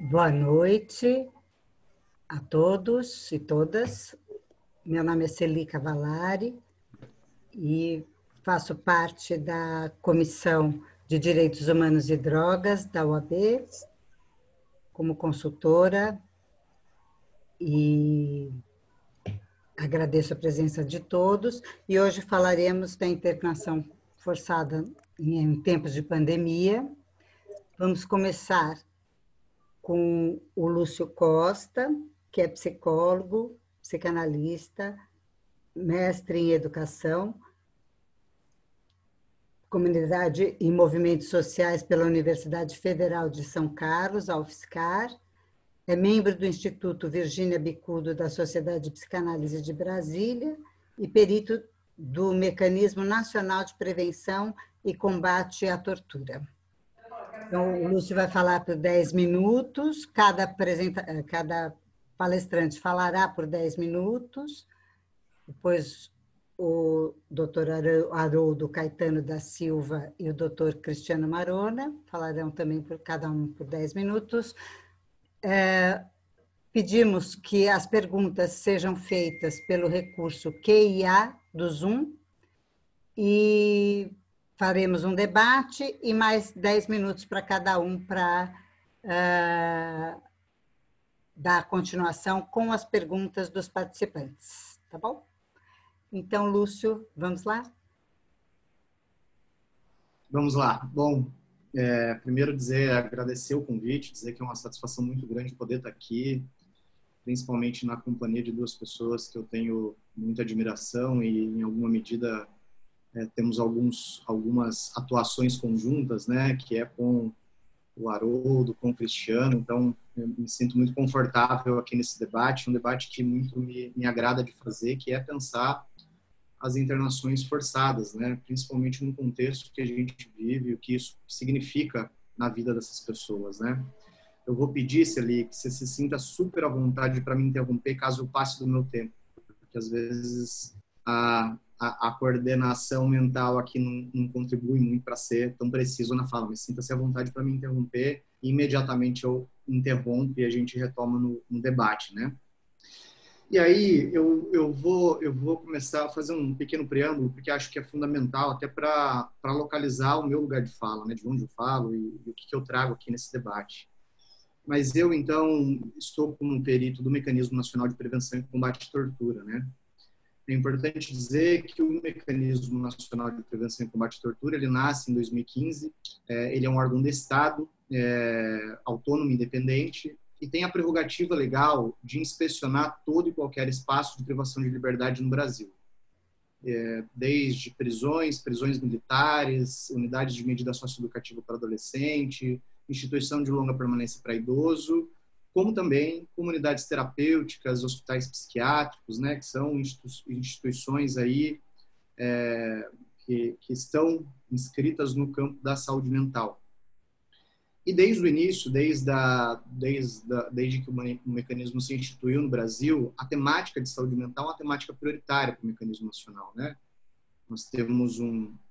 Boa noite a todos e todas. Meu nome é Celi Cavalari e faço parte da Comissão de Direitos Humanos e Drogas da UAB, como consultora, e agradeço a presença de todos. E hoje falaremos da internação forçada em tempos de pandemia. Vamos começar com o Lúcio Costa, que é psicólogo, psicanalista, mestre em educação, comunidade e movimentos sociais pela Universidade Federal de São Carlos, a UFSCar, é membro do Instituto Virgínia Bicudo da Sociedade de Psicanálise de Brasília e perito do Mecanismo Nacional de Prevenção e Combate à Tortura. Então, o Lúcio vai falar por 10 minutos, cada palestrante falará por 10 minutos, depois o doutor Haroldo Caetano da Silva e o doutor Cristiano Marona falarão também por cada um por 10 minutos. Pedimos que as perguntas sejam feitas pelo recurso QIA do Zoom e faremos um debate e mais 10 minutos para cada um para dar continuação com as perguntas dos participantes, tá bom? Então, Lúcio, vamos lá? Vamos lá. Bom, primeiro agradecer o convite, dizer que é uma satisfação muito grande poder estar aqui, principalmente na companhia de duas pessoas que eu tenho muita admiração e, em alguma medida, temos algumas atuações conjuntas, né, que é com o Haroldo, com o Cristiano. Então, eu me sinto muito confortável aqui nesse debate, um debate que muito me agrada de fazer, que é pensar as internações forçadas, né, principalmente no contexto que a gente vive, o que isso significa na vida dessas pessoas, né. Eu vou pedir, Celi, que você se sinta super à vontade para me interromper caso eu passe do meu tempo, porque às vezes a coordenação mental aqui não contribui muito para ser tão preciso na fala, mas sinta-se à vontade para me interromper e imediatamente eu interrompo e a gente retoma no debate, né? E aí eu vou começar a fazer um pequeno preâmbulo, porque acho que é fundamental até para localizar o meu lugar de fala, né, de onde eu falo e o que eu trago aqui nesse debate. Mas eu, então, estou como perito do Mecanismo Nacional de Prevenção e Combate à Tortura, né? É importante dizer que o Mecanismo Nacional de Prevenção e Combate à Tortura, ele nasce em 2015, ele é um órgão do Estado, autônomo, independente, e tem a prerrogativa legal de inspecionar todo e qualquer espaço de privação de liberdade no Brasil. Desde prisões militares, unidades de medida socioeducativa para adolescente, instituição de longa permanência para idoso, como também comunidades terapêuticas, hospitais psiquiátricos, né, que são instituições aí que estão inscritas no campo da saúde mental. E desde o início, desde que o mecanismo se instituiu no Brasil, a temática de saúde mental é uma temática prioritária para o mecanismo nacional, né? Nós temos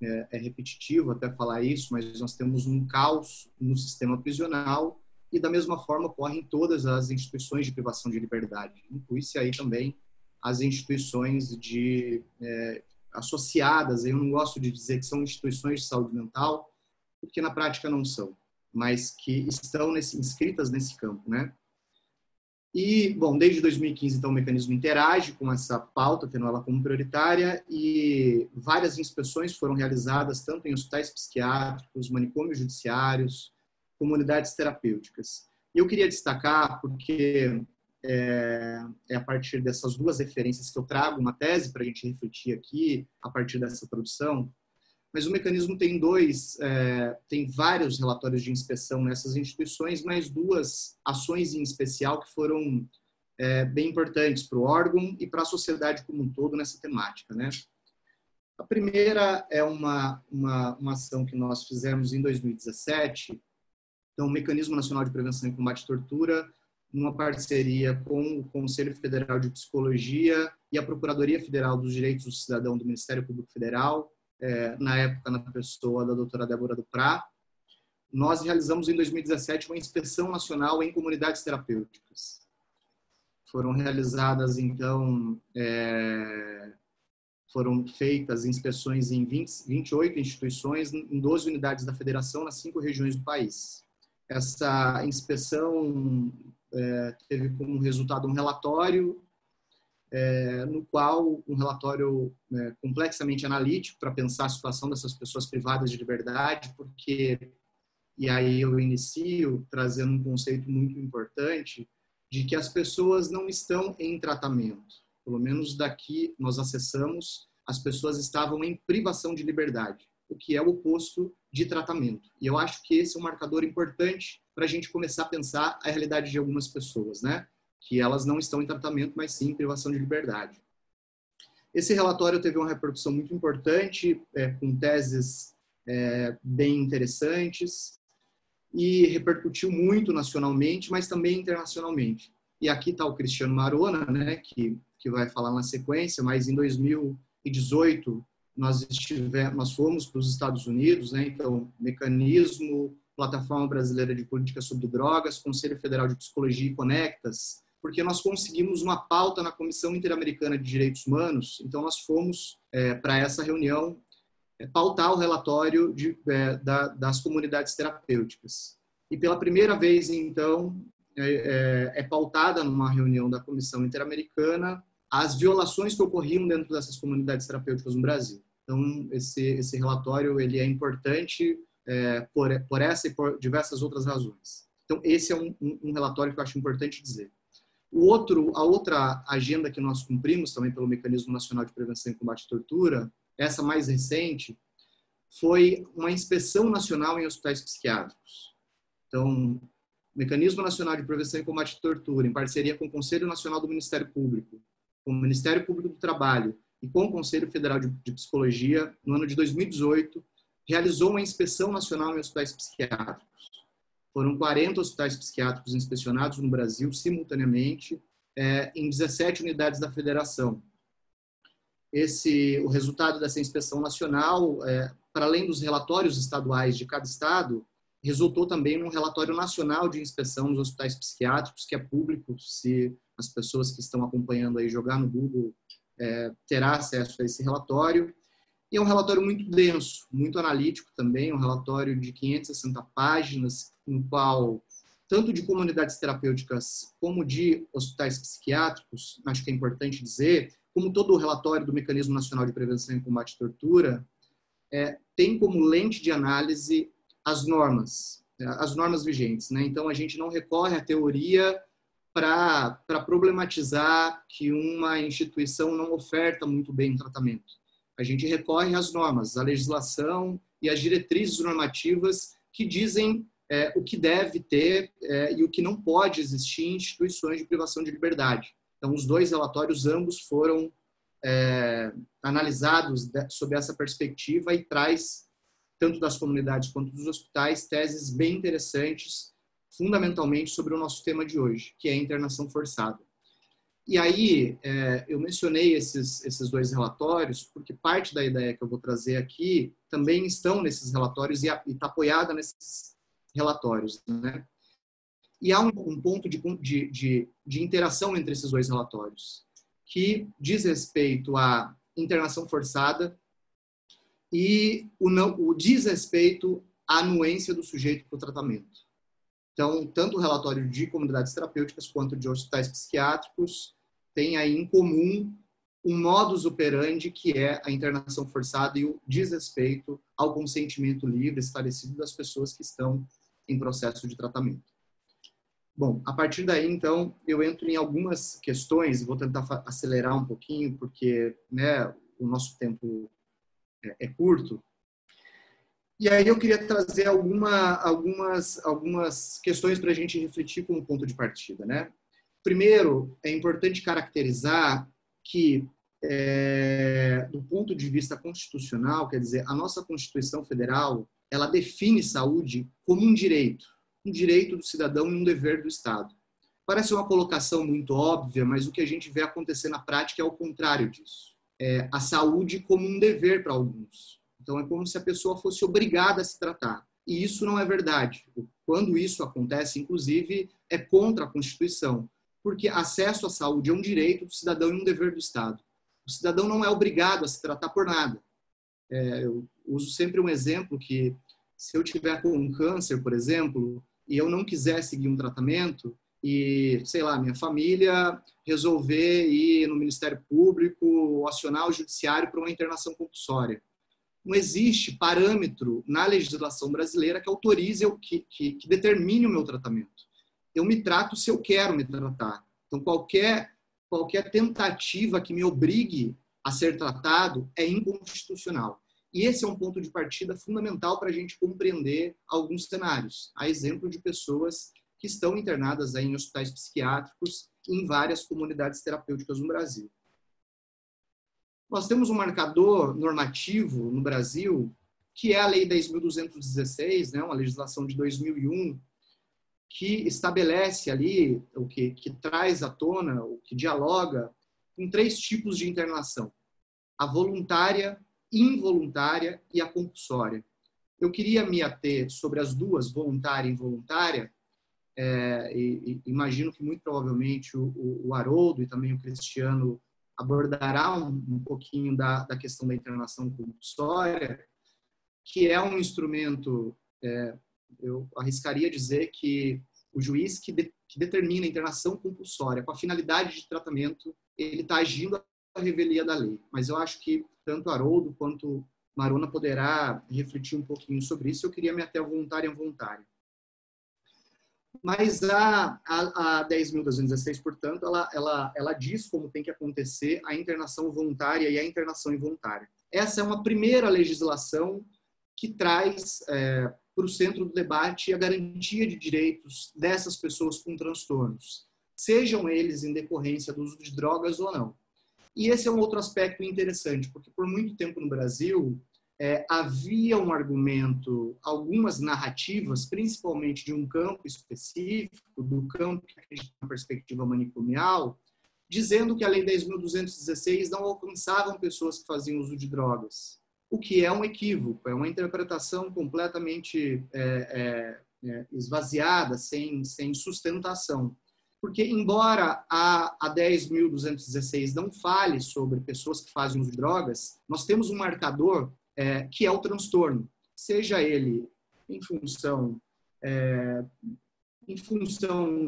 é repetitivo até falar isso, mas nós temos um caos no sistema prisional e, da mesma forma, ocorre em todas as instituições de privação de liberdade. Inclui-se aí também as instituições associadas, eu não gosto de dizer que são instituições de saúde mental, porque na prática não são, mas que estão inscritas nesse campo, né? E, bom, desde 2015, então, o mecanismo interage com essa pauta, tendo ela como prioritária, e várias inspeções foram realizadas tanto em hospitais psiquiátricos, manicômios judiciários, comunidades terapêuticas. E eu queria destacar, porque é a partir dessas duas referências que eu trago uma tese para a gente refletir aqui, a partir dessa produção, mas o mecanismo tem vários relatórios de inspeção nessas instituições, mas duas ações em especial que foram bem importantes para o órgão e para a sociedade como um todo nessa temática, né? A primeira é uma ação que nós fizemos em 2017, então, o Mecanismo Nacional de Prevenção e Combate à Tortura, numa parceria com o Conselho Federal de Psicologia e a Procuradoria Federal dos Direitos do Cidadão do Ministério Público Federal, na época na pessoa da doutora Débora Duprá. nós realizamos em 2017 uma inspeção nacional em comunidades terapêuticas. Foram realizadas, então, foram feitas inspeções em 28 instituições, em 12 unidades da federação, nas 5 regiões do país. Essa inspeção teve como resultado um relatório, no qual um relatório complexamente analítico para pensar a situação dessas pessoas privadas de liberdade, porque, e aí eu inicio trazendo um conceito muito importante, de que as pessoas não estão em tratamento. Pelo menos daqui nós acessamos, as pessoas estavam em privação de liberdade, o que é o oposto de tratamento. E eu acho que esse é um marcador importante para a gente começar a pensar a realidade de algumas pessoas, né? Que elas não estão em tratamento, mas sim em privação de liberdade. Esse relatório teve uma repercussão muito importante, com teses bem interessantes, e repercutiu muito nacionalmente, mas também internacionalmente. E aqui está o Cristiano Marona, né, que vai falar na sequência, mas em 2018 nós fomos para os Estados Unidos, né, então, Mecanismo, Plataforma Brasileira de Política sobre Drogas, Conselho Federal de Psicologia e Conectas, porque nós conseguimos uma pauta na Comissão Interamericana de Direitos Humanos, então nós fomos para essa reunião pautar o relatório das comunidades terapêuticas. E pela primeira vez, então, pautada numa reunião da Comissão Interamericana as violações que ocorriam dentro dessas comunidades terapêuticas no Brasil. Então, esse relatório ele é importante por essa e por diversas outras razões. Então, esse é um relatório que eu acho importante dizer. A outra agenda que nós cumprimos também pelo Mecanismo Nacional de Prevenção e Combate à Tortura, essa mais recente, foi uma inspeção nacional em hospitais psiquiátricos. Então, o Mecanismo Nacional de Prevenção e Combate à Tortura, em parceria com o Conselho Nacional do Ministério Público, com o Ministério Público do Trabalho e com o Conselho Federal de Psicologia, no ano de 2018, realizou uma inspeção nacional em hospitais psiquiátricos. Foram 40 hospitais psiquiátricos inspecionados no Brasil, simultaneamente, em 17 unidades da federação. O resultado dessa inspeção nacional, para além dos relatórios estaduais de cada estado, resultou também num relatório nacional de inspeção nos hospitais psiquiátricos, que é público, se as pessoas que estão acompanhando aí jogar no Google, terá acesso a esse relatório. E é um relatório muito denso, muito analítico também, um relatório de 560 páginas, no qual, tanto de comunidades terapêuticas como de hospitais psiquiátricos, acho que é importante dizer, como todo o relatório do Mecanismo Nacional de Prevenção e Combate à Tortura, tem como lente de análise as normas vigentes, né? Então, a gente não recorre à teoria para problematizar que uma instituição não oferta muito bem o tratamento. A gente recorre às normas, à legislação e às diretrizes normativas que dizem o que deve ter e o que não pode existir em instituições de privação de liberdade. Então, os dois relatórios, ambos foram analisados sob essa perspectiva e traz, tanto das comunidades quanto dos hospitais, teses bem interessantes, fundamentalmente sobre o nosso tema de hoje, que é a internação forçada. E aí, eu mencionei esses dois relatórios, porque parte da ideia que eu vou trazer aqui também estão nesses relatórios e está apoiada nesses relatórios, né? E há um ponto de interação entre esses dois relatórios, que diz respeito à internação forçada e o desrespeito à anuência do sujeito para o tratamento. Então, tanto o relatório de comunidades terapêuticas quanto de hospitais psiquiátricos tem aí em comum um modus operandi que é a internação forçada e o desrespeito ao consentimento livre esclarecido das pessoas que estão em processo de tratamento. Bom, a partir daí, então, eu entro em algumas questões e vou tentar acelerar um pouquinho, porque, né, o nosso tempo é curto. E aí eu queria trazer algumas questões para a gente refletir como ponto de partida, né? Primeiro, é importante caracterizar que, do ponto de vista constitucional, quer dizer, a nossa Constituição Federal, ela define saúde como um direito do cidadão e um dever do Estado. Parece uma colocação muito óbvia, mas o que a gente vê acontecer na prática é o contrário disso. A saúde como um dever para alguns. Então, é como se a pessoa fosse obrigada a se tratar. e isso não é verdade. Quando isso acontece, inclusive, é contra a Constituição, porque acesso à saúde é um direito do cidadão e um dever do Estado. O cidadão não é obrigado a se tratar por nada. Eu uso sempre um exemplo que, se eu tiver com um câncer, por exemplo, e eu não quiser seguir um tratamento, e, sei lá, minha família resolver ir no Ministério Público ou acionar o judiciário para uma internação compulsória. Não existe parâmetro na legislação brasileira que autorize, que determine o meu tratamento. Eu me trato se eu quero me tratar. Então, qualquer tentativa que me obrigue a ser tratado é inconstitucional. E esse é um ponto de partida fundamental para a gente compreender alguns cenários. A exemplo de pessoas que estão internadas aí em hospitais psiquiátricos e em várias comunidades terapêuticas no Brasil. Nós temos um marcador normativo no Brasil, que é a Lei 10.216, né, uma legislação de 2001, que estabelece ali, que traz à tona, o que dialoga com 3 tipos de internação: a voluntária, involuntária e a compulsória. Eu queria me ater sobre as duas, voluntária e involuntária, e imagino que muito provavelmente o Haroldo e também o Cristiano abordará um pouquinho da questão da internação compulsória, que é um instrumento, eu arriscaria dizer que o juiz que determina a internação compulsória com a finalidade de tratamento, ele está agindo à revelia da lei. Mas eu acho que tanto Haroldo quanto Marona poderá refletir um pouquinho sobre isso. Eu queria me ater à voluntária e involuntária. Mas a 10.216, portanto, ela diz como tem que acontecer a internação voluntária e a internação involuntária. Essa é uma primeira legislação que traz para o centro do debate a garantia de direitos dessas pessoas com transtornos, sejam eles em decorrência do uso de drogas ou não. E esse é um outro aspecto interessante, porque por muito tempo no Brasil havia um argumento, algumas narrativas, principalmente de um campo específico, do campo que acredita na perspectiva manicomial, dizendo que a Lei 10.216 não alcançava pessoas que faziam uso de drogas, o que é um equívoco, é uma interpretação completamente esvaziada, sem sustentação. Porque, embora a 10.216 não fale sobre pessoas que fazem uso de drogas, nós temos um marcador que é o transtorno, seja ele em função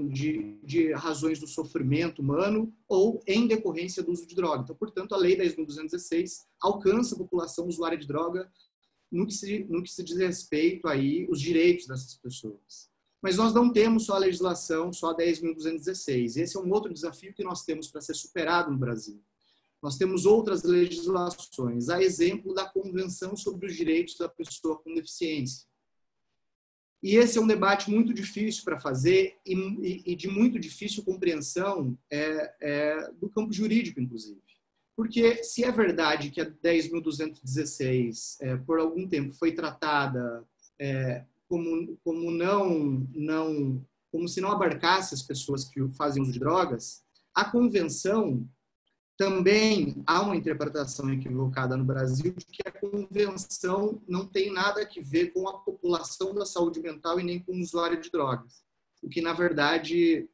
de razões do sofrimento humano ou em decorrência do uso de droga. Então, portanto, a Lei 10.216 alcança a população usuária de droga no que se diz respeito aí os direitos dessas pessoas. Mas nós não temos só a legislação, só a 10.216. Esse é um outro desafio que nós temos para ser superado no Brasil. Nós temos outras legislações, a exemplo da Convenção sobre os Direitos da Pessoa com Deficiência. E esse é um debate muito difícil para fazer e de muito difícil compreensão do campo jurídico, inclusive. Porque se é verdade que a 10.216, por algum tempo, foi tratada como se não abarcasse as pessoas que fazem uso de drogas, a Convenção também há uma interpretação equivocada no Brasil de que a Convenção não tem nada a ver com a população da saúde mental e nem com o usuário de drogas. O que, na verdade,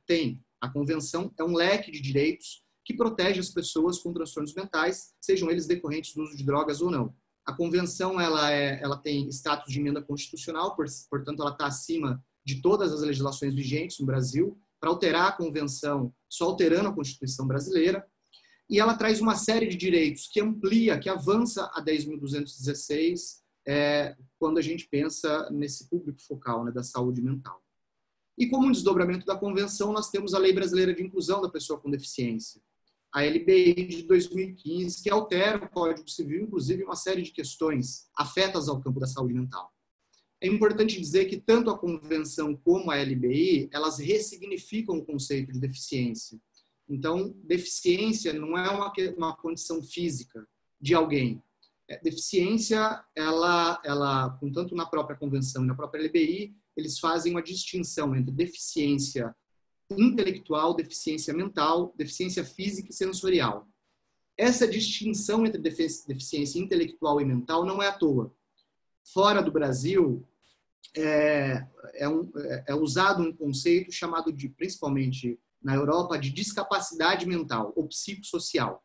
tem. A Convenção é um leque de direitos que protege as pessoas com transtornos mentais, sejam eles decorrentes do uso de drogas ou não. A Convenção ela tem status de emenda constitucional, portanto, ela está acima de todas as legislações vigentes no Brasil. Para alterar a Convenção, só alterando a Constituição brasileira. E ela traz uma série de direitos que amplia, que avança a 10.216 quando a gente pensa nesse público focal, né, da saúde mental. E como um desdobramento da Convenção, nós temos a Lei Brasileira de Inclusão da Pessoa com Deficiência, a LBI de 2015, que altera o Código Civil, inclusive uma série de questões afetas ao campo da saúde mental. É importante dizer que tanto a Convenção como a LBI, elas ressignificam o conceito de deficiência. Então, deficiência não é uma condição física de alguém. Deficiência, ela, tanto na própria Convenção e na própria LBI, eles fazem uma distinção entre deficiência intelectual, deficiência mental, deficiência física e sensorial. Essa distinção entre deficiência intelectual e mental não é à toa. Fora do Brasil, é usado um conceito chamado de, principalmente na Europa, de discapacidade mental ou psicossocial.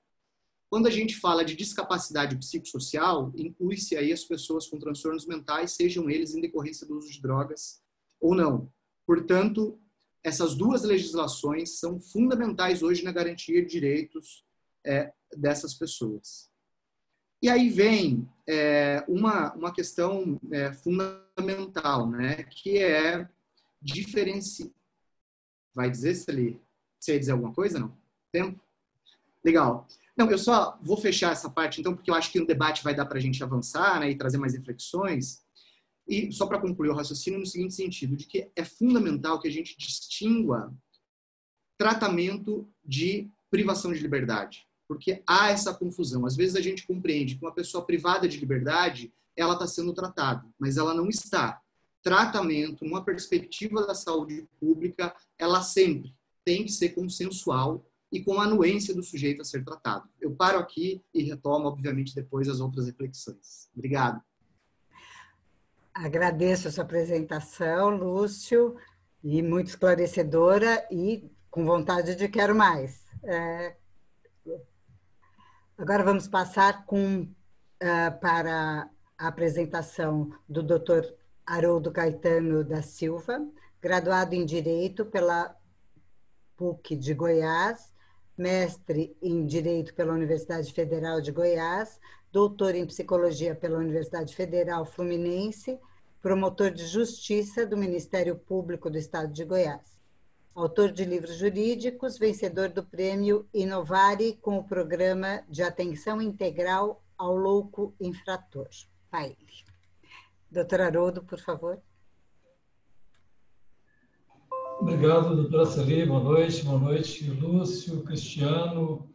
Quando a gente fala de discapacidade psicossocial, inclui-se aí as pessoas com transtornos mentais, sejam eles em decorrência do uso de drogas ou não. Portanto, essas duas legislações são fundamentais hoje na garantia de direitos dessas pessoas. E aí vem uma questão fundamental, né, que é diferenciar. Vai dizer, Celi? Você ia dizer alguma coisa, não? Tempo? Legal. Não, eu só vou fechar essa parte, então, porque eu acho que o debate vai dar para a gente avançar, né, e trazer mais reflexões. E só para concluir o raciocínio no seguinte sentido, de que é fundamental que a gente distingua tratamento de privação de liberdade. Porque há essa confusão. Às vezes a gente compreende que uma pessoa privada de liberdade, ela está sendo tratada, mas ela não está. Tratamento, numa perspectiva da saúde pública, ela sempre tem que ser consensual e com a anuência do sujeito a ser tratado. Eu paro aqui e retomo, obviamente, depois as outras reflexões. Obrigado. Agradeço a sua apresentação, Lúcio, e muito esclarecedora e com vontade de quero mais. Agora vamos passar para a apresentação do Dr. Haroldo Caetano da Silva, graduado em Direito pela PUC de Goiás, mestre em Direito pela Universidade Federal de Goiás, doutor em Psicologia pela Universidade Federal Fluminense, promotor de Justiça do Ministério Público do Estado de Goiás. Autor de livros jurídicos, vencedor do prêmio Inovare com o programa de atenção integral ao louco infrator. PAIL. Doutor Haroldo, por favor. Obrigado, doutora Celi. Boa noite, Lúcio, Cristiano,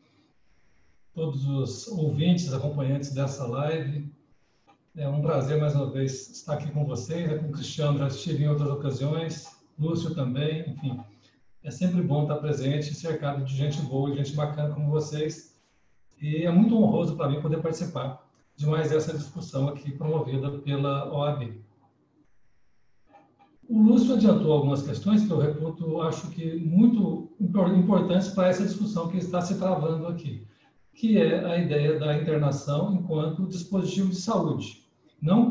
todos os ouvintes, acompanhantes dessa live. É um prazer, mais uma vez, estar aqui com vocês. Com o Cristiano já estive em outras ocasiões, Lúcio também, enfim. É sempre bom estar presente, cercado de gente boa, de gente bacana como vocês. E é muito honroso para mim poder participar de mais essa discussão aqui promovida pela OAB. O Lúcio adiantou algumas questões que eu reputo, acho que muito importantes para essa discussão que está se travando aqui, que é a ideia da internação enquanto dispositivo de saúde, não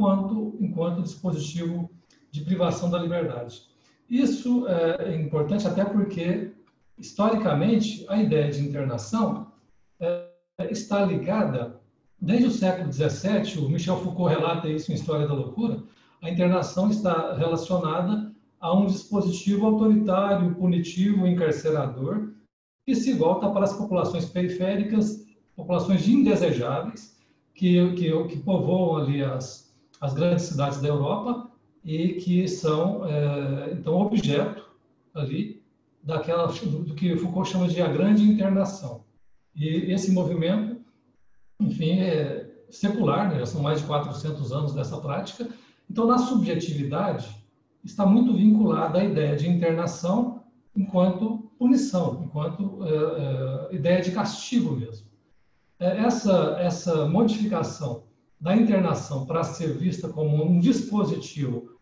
enquanto dispositivo de privação da liberdade. Isso é importante até porque, historicamente, a ideia de internação está ligada, desde o século XVII, o Michel Foucault relata isso em História da Loucura, a internação está relacionada a um dispositivo autoritário, punitivo, encarcerador, que se volta para as populações periféricas, populações indesejáveis, que povoam ali as grandes cidades da Europa e que são, então, objeto ali do que Foucault chama de a grande internação. E esse movimento, enfim, é secular, né? Já são mais de 400 anos dessa prática. Então, na subjetividade, está muito vinculada a ideia de internação enquanto punição, enquanto ideia de castigo mesmo. Essa modificação da internação para ser vista como um dispositivo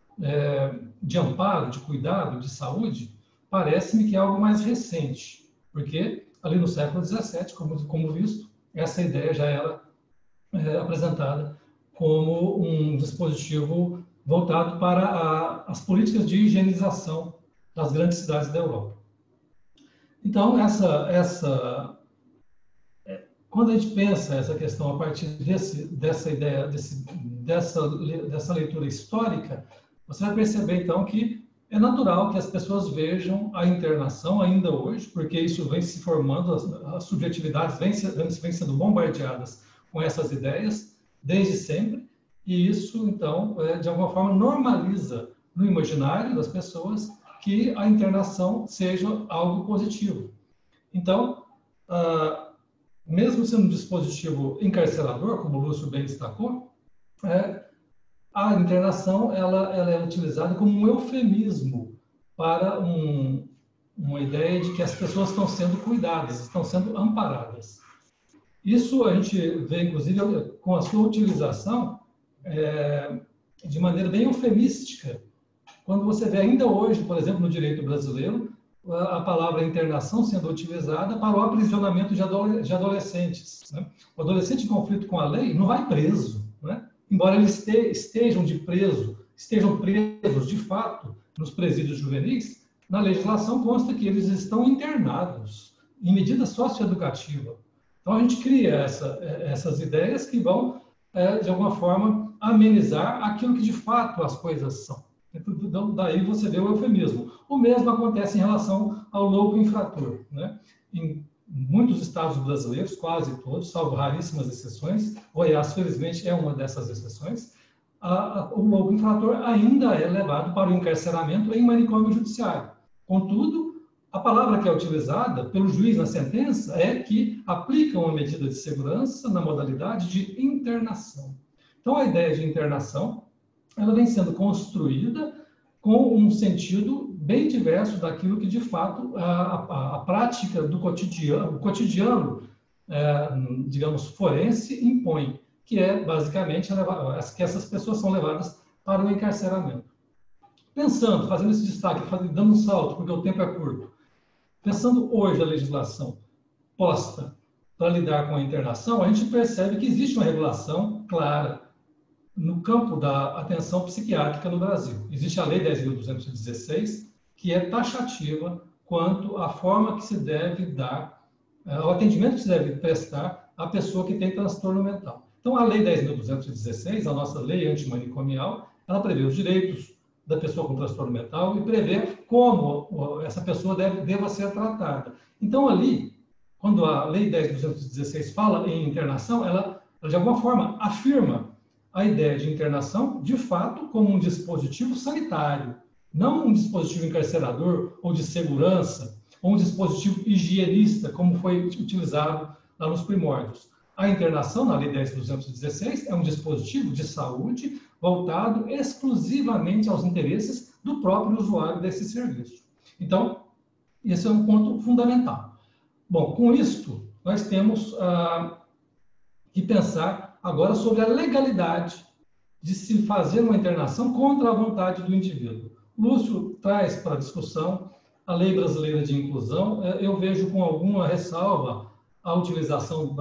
de amparo, de cuidado, de saúde, parece-me que é algo mais recente, porque ali no século XVII, como visto, essa ideia já era apresentada como um dispositivo voltado para as políticas de higienização das grandes cidades da Europa. Então, quando a gente pensa essa questão a partir dessa ideia, dessa leitura histórica, você vai perceber, então, que é natural que as pessoas vejam a internação ainda hoje, porque isso vem se formando, as subjetividades vêm sendo bombardeadas com essas ideias desde sempre, e isso, então, de alguma forma, normaliza no imaginário das pessoas que a internação seja algo positivo. Então, mesmo sendo um dispositivo encarcerador, como o Lúcio bem destacou, a internação ela é utilizada como um eufemismo para uma ideia de que as pessoas estão sendo cuidadas, estão sendo amparadas. Isso a gente vê, inclusive, com a sua utilização de maneira bem eufemística quando você vê ainda hoje, por exemplo, no direito brasileiro, a palavra internação sendo utilizada para o aprisionamento de adolescentes, né? O adolescente em conflito com a lei não vai preso, né? Embora eles estejam presos de fato nos presídios juvenis, na legislação consta que eles estão internados em medida socioeducativa. Então a gente cria essas ideias que vão, de alguma forma, amenizar aquilo que de fato as coisas são. Então, daí você vê o eufemismo. O mesmo acontece em relação ao louco infrator, né? Em muitos estados brasileiros, quase todos, salvo raríssimas exceções, Goiás, felizmente, é uma dessas exceções, o louco infrator ainda é levado para o encarceramento em manicômio judiciário. Contudo, a palavra que é utilizada pelo juiz na sentença é que aplica uma medida de segurança na modalidade de internação. Então, a ideia de internação ela vem sendo construída com um sentido bem diverso daquilo que, de fato, a prática do cotidiano, digamos, forense, impõe, que é, basicamente, que essas pessoas são levadas para o encarceramento. Pensando, fazendo esse destaque, dando um salto, porque o tempo é curto, pensando hoje a legislação posta para lidar com a internação, a gente percebe que existe uma regulação clara no campo da atenção psiquiátrica no Brasil. Existe a Lei 10.216, que é taxativa quanto à forma que se deve dar, ao atendimento que se deve prestar à pessoa que tem transtorno mental. Então, a Lei 10.216, a nossa lei antimanicomial, ela prevê os direitos da pessoa com transtorno mental e prevê como essa pessoa deva ser tratada. Então, ali, quando a Lei 10.216 fala em internação, ela, de alguma forma, afirma a ideia de internação, de fato, como um dispositivo sanitário, não um dispositivo encarcerador ou de segurança, ou um dispositivo higienista, como foi utilizado lá nos primórdios. A internação, na Lei 10.216, é um dispositivo de saúde voltado exclusivamente aos interesses do próprio usuário desse serviço. Então, esse é um ponto fundamental. Bom, com isto, nós temos que pensar agora sobre a legalidade de se fazer uma internação contra a vontade do indivíduo. Lúcio traz para a discussão a Lei Brasileira de Inclusão. Eu vejo com alguma ressalva a utilização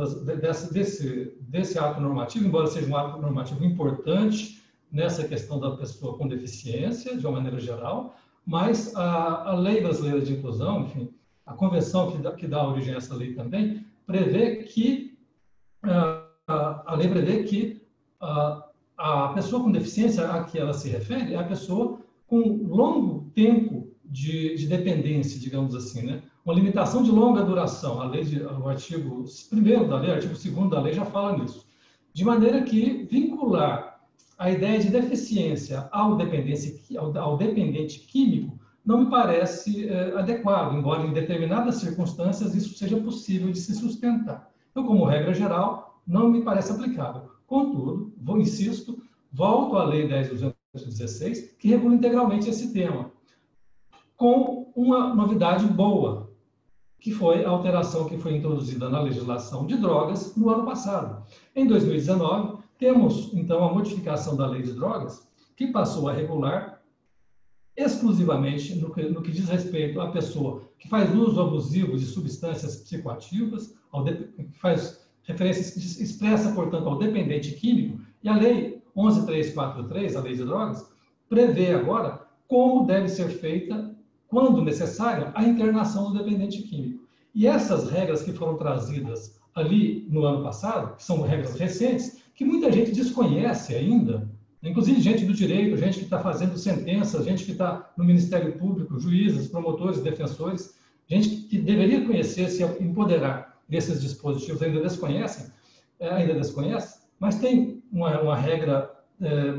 desse ato normativo, embora seja um ato normativo importante nessa questão da pessoa com deficiência, de uma maneira geral, mas a Lei Brasileira de Inclusão, enfim, a convenção que dá origem a essa lei também, prevê que a lei prevê que a pessoa com deficiência a que ela se refere é a pessoa com longo tempo de dependência, digamos assim, né? Uma limitação de longa duração. O artigo 1º da lei, o artigo 2º da lei já fala nisso. De maneira que vincular a ideia de deficiência ao dependente químico não me parece adequado, embora em determinadas circunstâncias isso seja possível de se sustentar. Então, como regra geral, não me parece aplicável. Contudo, volto à Lei 10.216, que regula integralmente esse tema, com uma novidade boa, que foi a alteração que foi introduzida na legislação de drogas no ano passado. Em 2019, temos, então, a modificação da Lei de Drogas, que passou a regular exclusivamente no que diz respeito à pessoa que faz uso abusivo de substâncias psicoativas, que faz referência expressa, portanto, ao dependente químico, e a Lei 11.343, a Lei de Drogas, prevê agora como deve ser feita, quando necessária, a internação do dependente químico. E essas regras que foram trazidas ali no ano passado, que são regras recentes, que muita gente desconhece ainda, inclusive gente do direito, gente que está fazendo sentenças, gente que está no Ministério Público, juízes, promotores, defensores, gente que deveria conhecer, se empoderar desses dispositivos, ainda desconhece, mas tem uma regra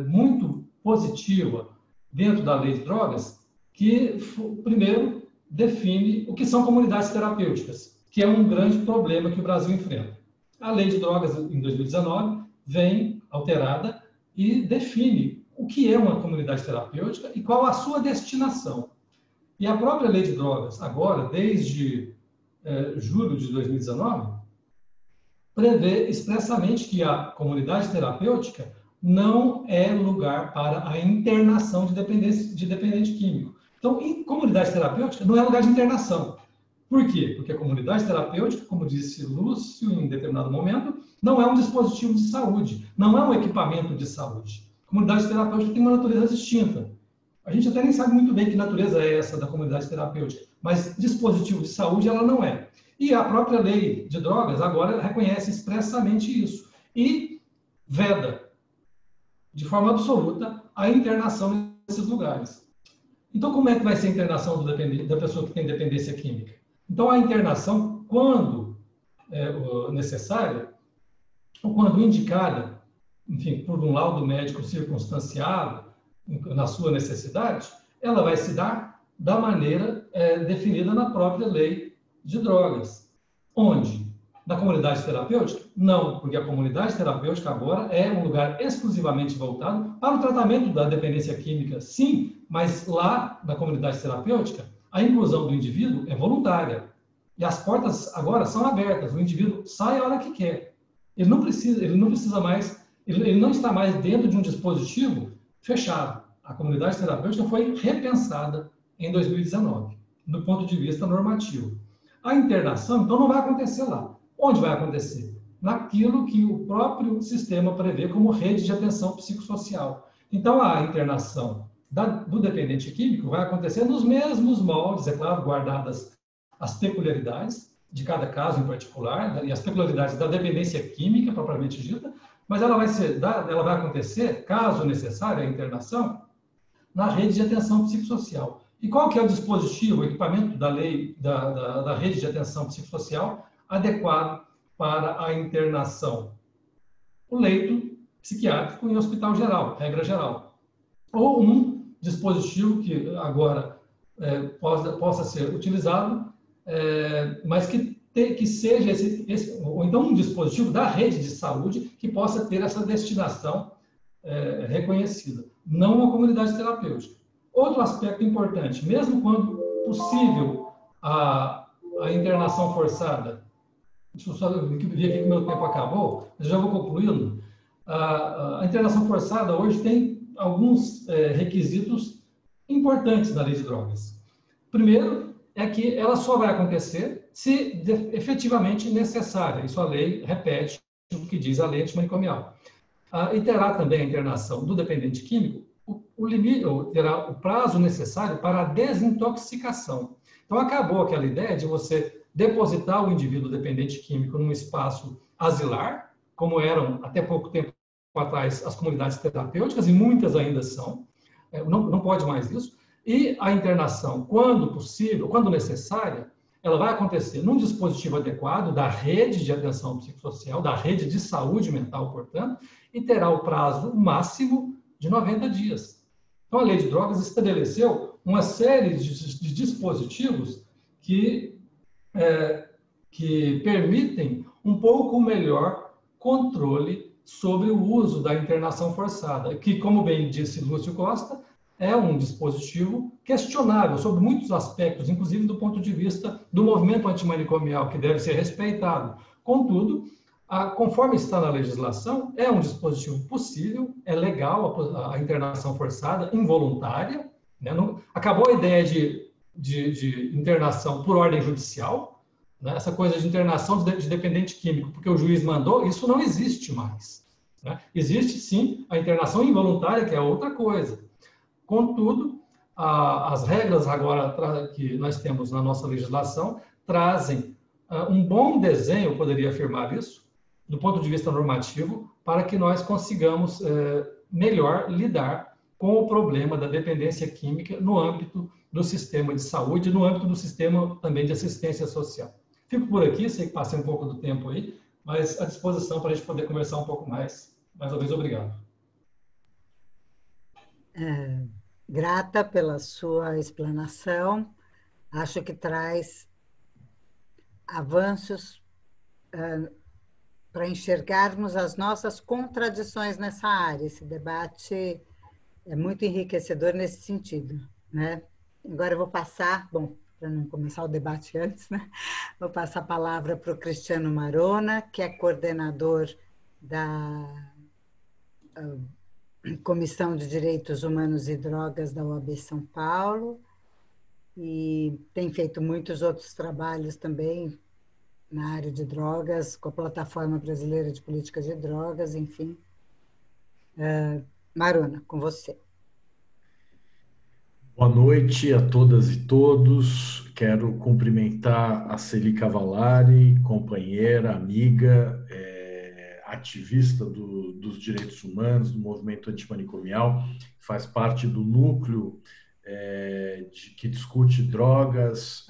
muito positiva dentro da Lei de Drogas, que, primeiro, define o que são comunidades terapêuticas, que é um grande problema que o Brasil enfrenta. A Lei de Drogas, em 2019, vem alterada e define o que é uma comunidade terapêutica e qual a sua destinação. E a própria Lei de Drogas, agora, desde julho de 2019, prevê expressamente que a comunidade terapêutica não é lugar para a internação de dependente químico. Então, em comunidade terapêutica, não é lugar de internação. Por quê? Porque a comunidade terapêutica, como disse Lúcio em determinado momento, não é um dispositivo de saúde, não é um equipamento de saúde. A comunidade terapêutica tem uma natureza distinta. A gente até nem sabe muito bem que natureza é essa da comunidade terapêutica, mas dispositivo de saúde ela não é. E a própria lei de drogas agora reconhece expressamente isso e veda, de forma absoluta, a internação nesses lugares. Então, como é que vai ser a internação da pessoa que tem dependência química? Então, a internação, quando necessária, ou quando indicada, enfim, por um laudo médico circunstanciado, na sua necessidade, ela vai se dar da maneira definida na própria lei de drogas. Onde? Na comunidade terapêutica? Não, porque a comunidade terapêutica agora é um lugar exclusivamente voltado para o tratamento da dependência química, sim, mas lá na comunidade terapêutica, a inclusão do indivíduo é voluntária. E as portas agora são abertas, o indivíduo sai a hora que quer. Ele não precisa mais, ele não está mais dentro de um dispositivo fechado. A comunidade terapêutica foi repensada em 2019, do ponto de vista normativo. A internação, então, não vai acontecer lá. Onde vai acontecer? Naquilo que o próprio sistema prevê como rede de atenção psicossocial. Então, a internação do dependente químico vai acontecer nos mesmos moldes, é claro, guardadas as peculiaridades de cada caso em particular, e as peculiaridades da dependência química, propriamente dita, mas ela vai acontecer, caso necessária a internação, na rede de atenção psicossocial. E qual que é o dispositivo, o equipamento da lei da rede de atenção psicossocial adequado para a internação? O leito psiquiátrico em hospital geral, regra geral. Ou um dispositivo que agora possa ser utilizado, mas que seja ou então um dispositivo da rede de saúde que possa ter essa destinação reconhecida, não uma comunidade terapêutica. Outro aspecto importante, mesmo quando possível a internação forçada, deixa eu só ver aqui que o meu tempo acabou, mas já vou concluindo. A internação forçada hoje tem alguns requisitos importantes na lei de drogas. Primeiro, é que ela só vai acontecer se efetivamente necessária. Isso a lei repete o que diz a lei antimanicomial. E terá também a internação do dependente químico o limite, ou terá o prazo necessário para a desintoxicação. Então, acabou aquela ideia de você depositar o indivíduo dependente químico num espaço asilar, como eram até pouco tempo atrás as comunidades terapêuticas, e muitas ainda são, não pode mais isso. E a internação, quando possível, quando necessária, ela vai acontecer num dispositivo adequado da rede de atenção psicossocial, da rede de saúde mental, portanto, e terá o prazo máximo de 90 dias. Então, a lei de drogas estabeleceu uma série de dispositivos que permitem um pouco melhor controle sobre o uso da internação forçada, que, como bem disse Lúcio Costa, é um dispositivo questionável sobre muitos aspectos, inclusive do ponto de vista do movimento antimanicomial, que deve ser respeitado. Contudo, conforme está na legislação, é um dispositivo possível, é legal a internação forçada, involuntária. Né? Acabou a ideia de internação por ordem judicial, né? Essa coisa de internação de dependente químico, porque o juiz mandou, isso não existe mais. Né? Existe, sim, a internação involuntária, que é outra coisa. Contudo, as regras agora que nós temos na nossa legislação trazem um bom desenho, eu poderia afirmar isso, do ponto de vista normativo, para que nós consigamos melhor lidar com o problema da dependência química no âmbito do sistema de saúde, no âmbito do sistema também de assistência social. Fico por aqui, sei que passei um pouco do tempo aí, mas à disposição para a gente poder conversar um pouco mais. Mais uma vez, obrigado. Grata pela sua explanação. Acho que traz avanços para enxergarmos as nossas contradições nessa área. Esse debate é muito enriquecedor nesse sentido, né? Agora eu vou passar, para não começar o debate antes, né? Vou passar a palavra para o Cristiano Marona, que é coordenador Comissão de Direitos Humanos e Drogas da OAB São Paulo, e tem feito muitos outros trabalhos também na área de drogas, com a Plataforma Brasileira de Política de Drogas, enfim. Maruna, com você. Boa noite a todas e todos. Quero cumprimentar a Celi Cavallari, companheira, amiga, ativista dos direitos humanos, do movimento antimanicomial, faz parte do núcleo que discute drogas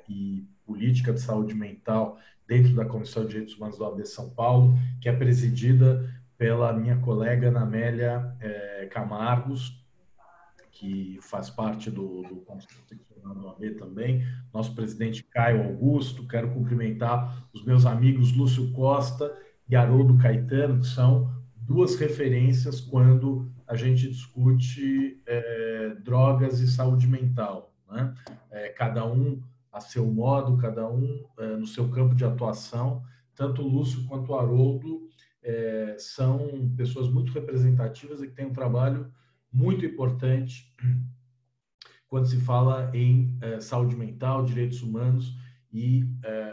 e política de saúde mental dentro da Comissão de Direitos Humanos da OAB São Paulo, que é presidida pela minha colega Ana Amélia Camargos, que faz parte do Conselho Seccional da OAB também, nosso presidente Caio Augusto. Quero cumprimentar os meus amigos Lúcio Costa e Haroldo Caetano, que são duas referências quando a gente discute drogas e saúde mental, né? Cada um a seu modo, cada um no seu campo de atuação. Tanto o Lúcio quanto o Haroldo são pessoas muito representativas e que têm um trabalho muito importante quando se fala em saúde mental, direitos humanos e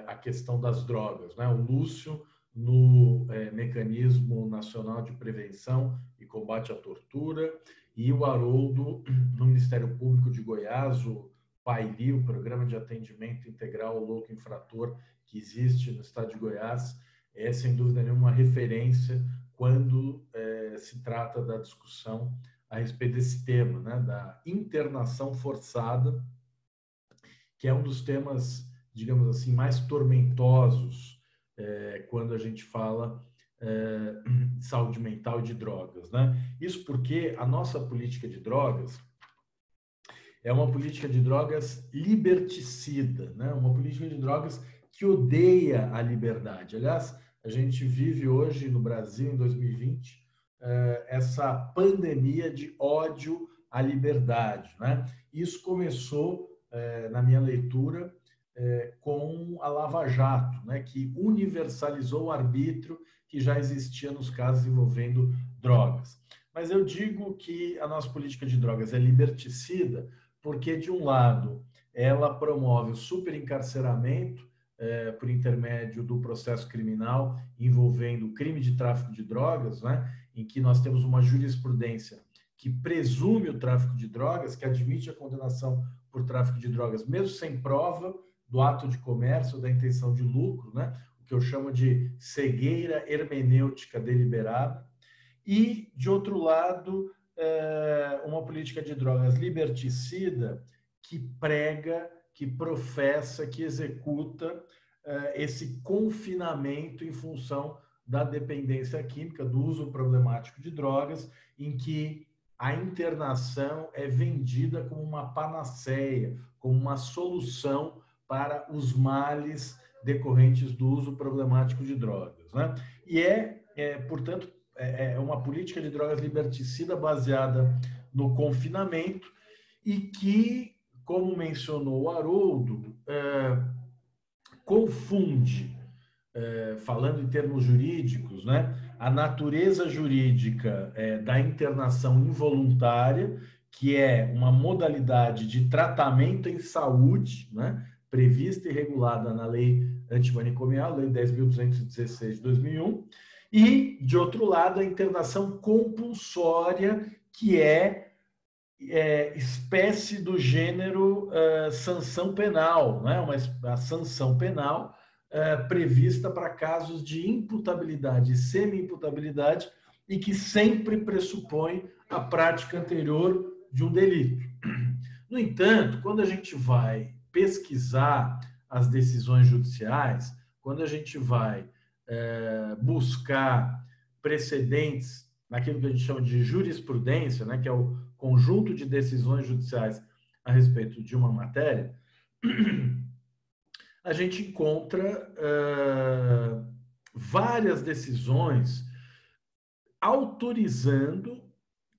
a questão das drogas, né? O Lúcio no Mecanismo Nacional de Prevenção e Combate à Tortura, e o Haroldo no Ministério Público de Goiás, o PAILI, o Programa de Atendimento Integral ao Louco Infrator, que existe no estado de Goiás, é sem dúvida nenhuma uma referência quando se trata da discussão a respeito desse tema, né, da internação forçada, que é um dos temas, digamos assim, mais tormentosos quando a gente fala de saúde mental e de drogas, né? Isso porque a nossa política de drogas é uma política de drogas liberticida, né? Uma política de drogas que odeia a liberdade. Aliás, a gente vive hoje no Brasil, em 2020, essa pandemia de ódio à liberdade, né? Isso começou, na minha leitura, com a Lava Jato, né? Que universalizou o arbítrio que já existia nos casos envolvendo drogas. Mas eu digo que a nossa política de drogas é liberticida porque, de um lado, ela promove o superencarceramento por intermédio do processo criminal envolvendo o crime de tráfico de drogas, né? Em que nós temos uma jurisprudência que presume o tráfico de drogas, que admite a condenação por tráfico de drogas, mesmo sem prova do ato de comércio, da intenção de lucro, né? O que eu chamo de cegueira hermenêutica deliberada. E, de outro lado, uma política de drogas liberticida que prega, que professa, que executa esse confinamento em função da dependência química, do uso problemático de drogas, em que a internação é vendida como uma panaceia, como uma solução para os males decorrentes do uso problemático de drogas, né? E portanto, uma política de drogas liberticida baseada no confinamento e que, como mencionou o Haroldo, confunde, falando em termos jurídicos, né, a natureza jurídica da internação involuntária, que é uma modalidade de tratamento em saúde, né, prevista e regulada na Lei Antimanicomial, Lei 10.216 de 2001, e, de outro lado, a internação compulsória, que espécie do gênero sanção penal, né? Uma sanção penal prevista para casos de imputabilidade e semi-imputabilidade e que sempre pressupõe a prática anterior de um delito. No entanto, quando a gente vai pesquisar as decisões judiciais, quando a gente vai buscar precedentes naquilo que a gente chama de jurisprudência, né, que é o conjunto de decisões judiciais a respeito de uma matéria, a gente encontra várias decisões autorizando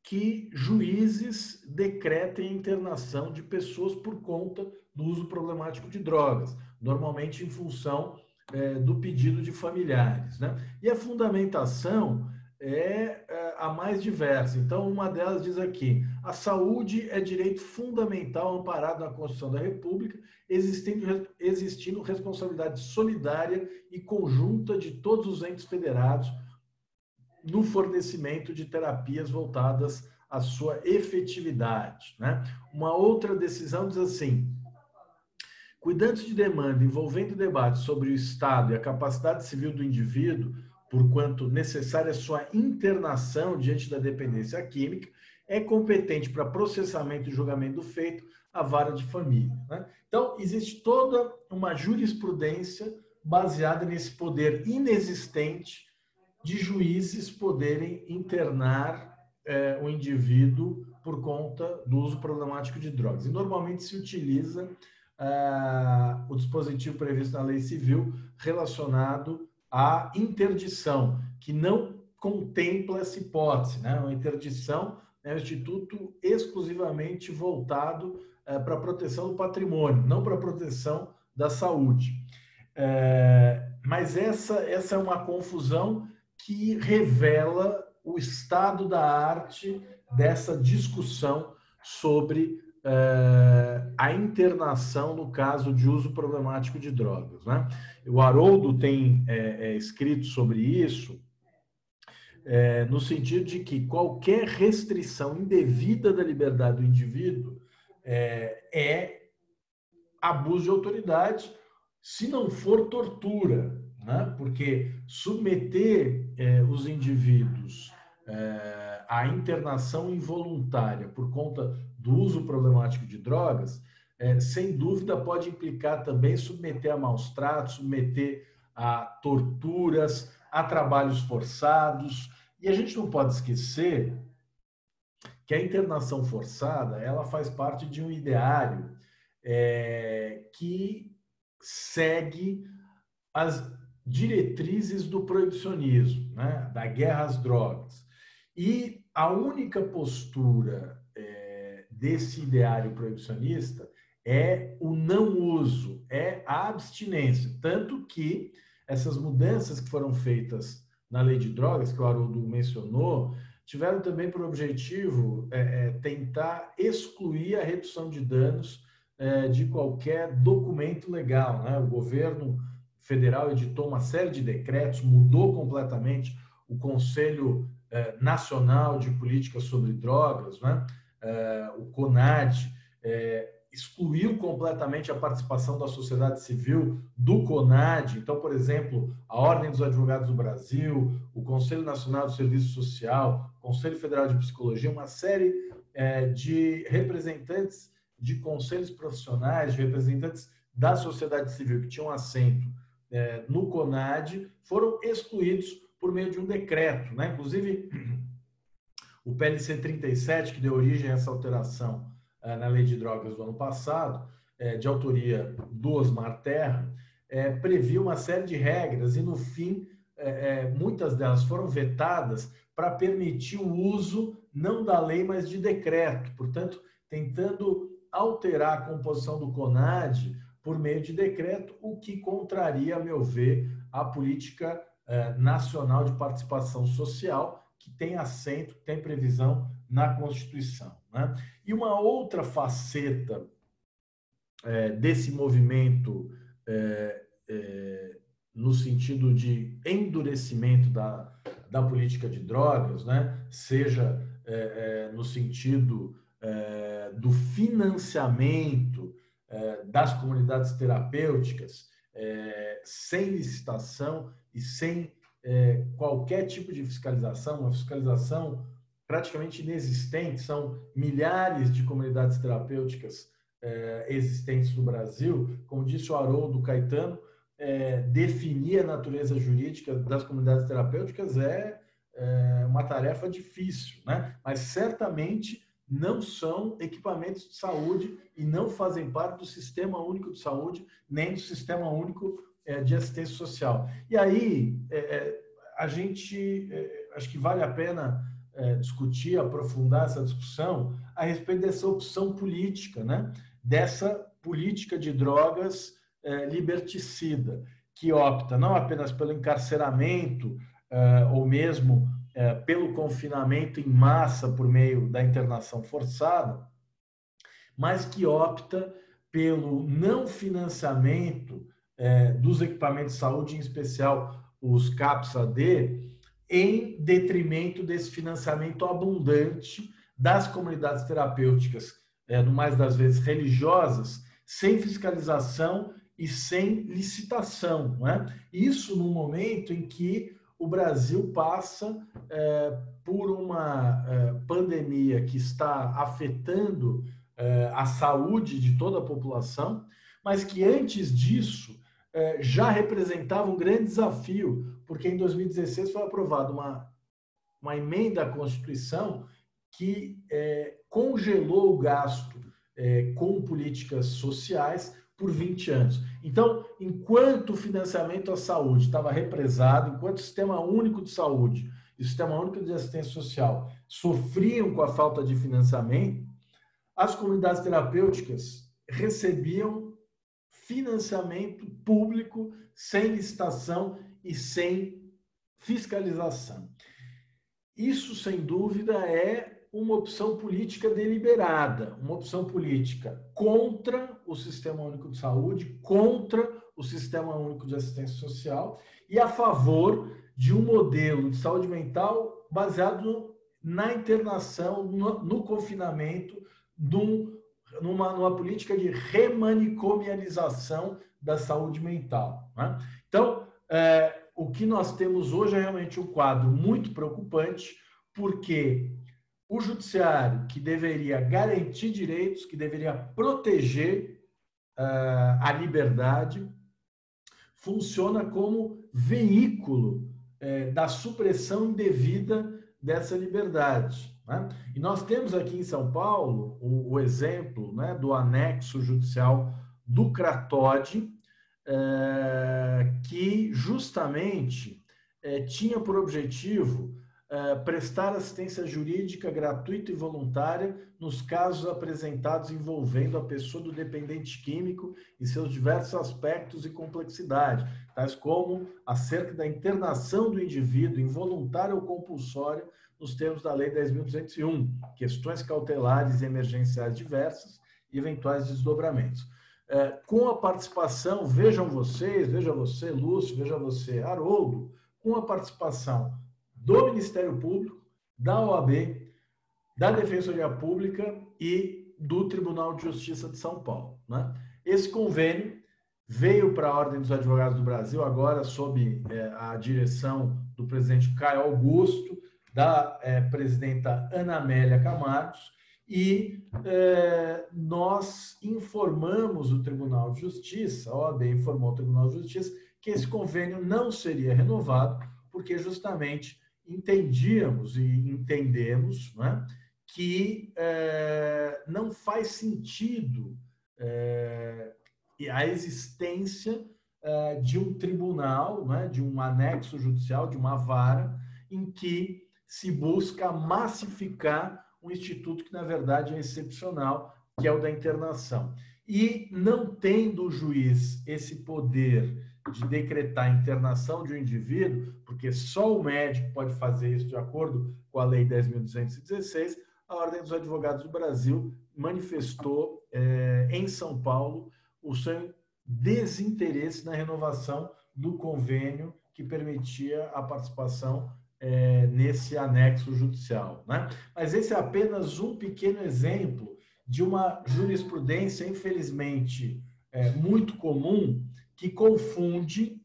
que juízes decretem a internação de pessoas por conta do uso problemático de drogas, normalmente em função do pedido de familiares, né? E a fundamentação é a mais diversa. Então, uma delas diz aqui: a saúde é direito fundamental amparado na Constituição da República, existindo responsabilidade solidária e conjunta de todos os entes federados no fornecimento de terapias voltadas à sua efetividade, né? Uma outra decisão diz assim: cuidantes de demanda envolvendo debate sobre o Estado e a capacidade civil do indivíduo, porquanto necessária sua internação diante da dependência química, é competente para processamento e julgamento do feito a vara de família, né? Então, existe toda uma jurisprudência baseada nesse poder inexistente de juízes poderem internar o indivíduo por conta do uso problemático de drogas. E normalmente se utiliza o dispositivo previsto na lei civil relacionado à interdição, que não contempla essa hipótese, né? A interdição é um instituto exclusivamente voltado para a proteção do patrimônio, não para a proteção da saúde. Mas essa é uma confusão que revela o estado da arte dessa discussão sobre a internação no caso de uso problemático de drogas, né? O Haroldo tem escrito sobre isso, no sentido de que qualquer restrição indevida da liberdade do indivíduo é abuso de autoridade, se não for tortura, né? Porque submeter os indivíduos à internação involuntária por conta do uso problemático de drogas, sem dúvida pode implicar também submeter a maus tratos, submeter a torturas, a trabalhos forçados. E a gente não pode esquecer que a internação forçada ela faz parte de um ideário que segue as diretrizes do proibicionismo, né? Da guerra às drogas. E a única postura desse ideário proibicionista é o não uso, é a abstinência. Tanto que essas mudanças que foram feitas na lei de drogas, que o Haroldo mencionou, tiveram também por objetivo tentar excluir a redução de danos de qualquer documento legal, né? O governo federal editou uma série de decretos, mudou completamente o Conselho Nacional de Política sobre Drogas, né? O CONAD, excluiu completamente a participação da sociedade civil do CONAD. Então, por exemplo, a Ordem dos Advogados do Brasil, o Conselho Nacional do Serviço Social, o Conselho Federal de Psicologia, uma série de representantes de conselhos profissionais, de representantes da sociedade civil que tinham assento no CONAD, foram excluídos por meio de um decreto, né? Inclusive, o PLC 37, que deu origem a essa alteração na Lei de Drogas do ano passado, de autoria do Osmar Terra, previa uma série de regras e, no fim, muitas delas foram vetadas para permitir o uso não da lei, mas de decreto. Portanto, tentando alterar a composição do CONAD por meio de decreto, o que contraria, a meu ver, a política nacional de participação social, que tem assento, que tem previsão na Constituição, né? E uma outra faceta desse movimento, no sentido de endurecimento da política de drogas, né? Seja no sentido do financiamento das comunidades terapêuticas, sem licitação e sem qualquer tipo de fiscalização, uma fiscalização praticamente inexistente. São milhares de comunidades terapêuticas existentes no Brasil. Como disse o Haroldo Caetano, definir a natureza jurídica das comunidades terapêuticas é uma tarefa difícil, né? Mas certamente não são equipamentos de saúde e não fazem parte do Sistema Único de Saúde, nem do Sistema Único de Assistência Social. E aí, a gente, acho que vale a pena discutir, aprofundar essa discussão a respeito dessa opção política, né? Dessa política de drogas liberticida, que opta não apenas pelo encarceramento ou mesmo pelo confinamento em massa por meio da internação forçada, mas que opta pelo não financiamento dos equipamentos de saúde, em especial os CAPS-AD, em detrimento desse financiamento abundante das comunidades terapêuticas, no mais das vezes religiosas, sem fiscalização e sem licitação, não é? Isso no momento em que o Brasil passa por uma pandemia que está afetando a saúde de toda a população, mas que antes disso já representava um grande desafio, porque em 2016 foi aprovada uma emenda à Constituição que congelou o gasto com políticas sociais por 20 anos. Então, enquanto o financiamento à saúde estava represado, enquanto o Sistema Único de Saúde e o Sistema Único de Assistência Social sofriam com a falta de financiamento, as comunidades terapêuticas recebiam financiamento público sem licitação e sem fiscalização. Isso, sem dúvida, é uma opção política deliberada, uma opção política contra o Sistema Único de Saúde, contra o Sistema Único de Assistência Social e a favor de um modelo de saúde mental baseado na internação, no confinamento, numa política de remanicomialização da saúde mental, né? Então, o que nós temos hoje é realmente um quadro muito preocupante, porque o judiciário, que deveria garantir direitos, que deveria proteger a liberdade, funciona como veículo da supressão indevida dessa liberdade, né? E nós temos aqui em São Paulo o exemplo, né, do anexo judicial do CRATOD, que justamente tinha por objetivo prestar assistência jurídica gratuita e voluntária nos casos apresentados envolvendo a pessoa do dependente químico e seus diversos aspectos e complexidade, tais como acerca da internação do indivíduo involuntária ou compulsória nos termos da Lei 10.201, questões cautelares e emergenciais diversas e eventuais desdobramentos. Com a participação, veja você, Lúcio, veja você, Haroldo, com a participação do Ministério Público, da OAB, da Defensoria Pública e do Tribunal de Justiça de São Paulo, né? Esse convênio veio para a Ordem dos Advogados do Brasil, agora sob a direção do presidente Caio Augusto, da presidenta Ana Amélia Camargos, e nós informamos o Tribunal de Justiça, a OAB informou o Tribunal de Justiça, que esse convênio não seria renovado, porque justamente entendíamos e entendemos, né, que não faz sentido a existência de um tribunal, né, de um anexo judicial, de uma vara, em que se busca massificar um instituto que, na verdade, é excepcional, que é o da internação. E não tendo o juiz esse poder de decretar a internação de um indivíduo, porque só o médico pode fazer isso de acordo com a Lei 10.216, a Ordem dos Advogados do Brasil manifestou em São Paulo o seu desinteresse na renovação do convênio que permitia a participação nesse anexo judicial, né? Mas esse é apenas um pequeno exemplo de uma jurisprudência, infelizmente, muito comum, que confunde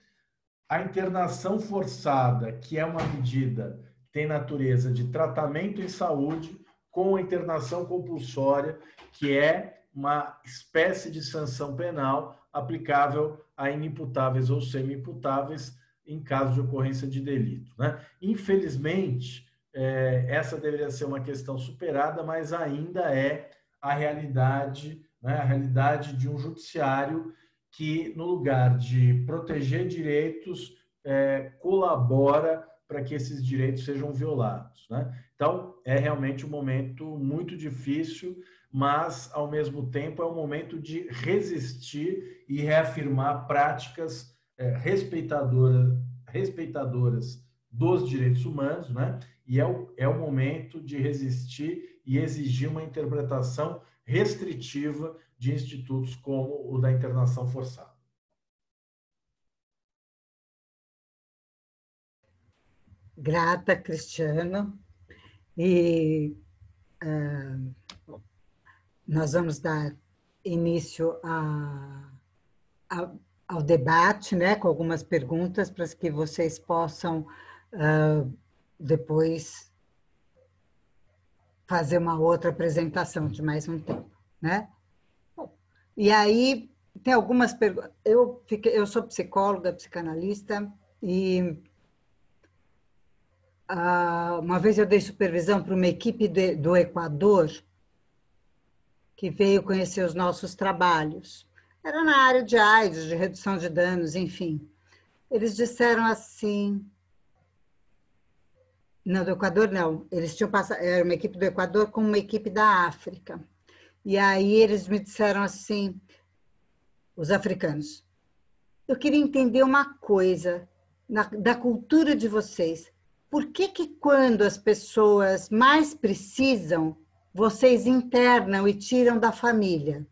a internação forçada, que é uma medida que tem natureza de tratamento em saúde, com a internação compulsória, que é uma espécie de sanção penal aplicável a inimputáveis ou semi-imputáveis em caso de ocorrência de delito, né? Infelizmente, essa deveria ser uma questão superada, mas ainda é a realidade, né? A realidade de um judiciário que, no lugar de proteger direitos, colabora para que esses direitos sejam violados, né? Então, é realmente um momento muito difícil, mas, ao mesmo tempo, é um momento de resistir e reafirmar práticas respeitadoras dos direitos humanos, né? e é o momento de resistir e exigir uma interpretação restritiva de institutos como o da internação forçada. Grata, Cristiano. E nós vamos dar início ao debate, né, com algumas perguntas para que vocês possam depois fazer uma outra apresentação de mais um tempo, né? E aí tem algumas perguntas. Eu sou psicóloga, psicanalista, e uma vez eu dei supervisão para uma equipe do Equador que veio conhecer os nossos trabalhos. Era na área de AIDS, de redução de danos, enfim. Eles disseram assim... Não, do Equador não. Eles tinham passado... Era uma equipe do Equador com uma equipe da África. E aí eles me disseram assim, os africanos, eu queria entender uma coisa da cultura de vocês. Por que quando as pessoas mais precisam, vocês internam e tiram da família?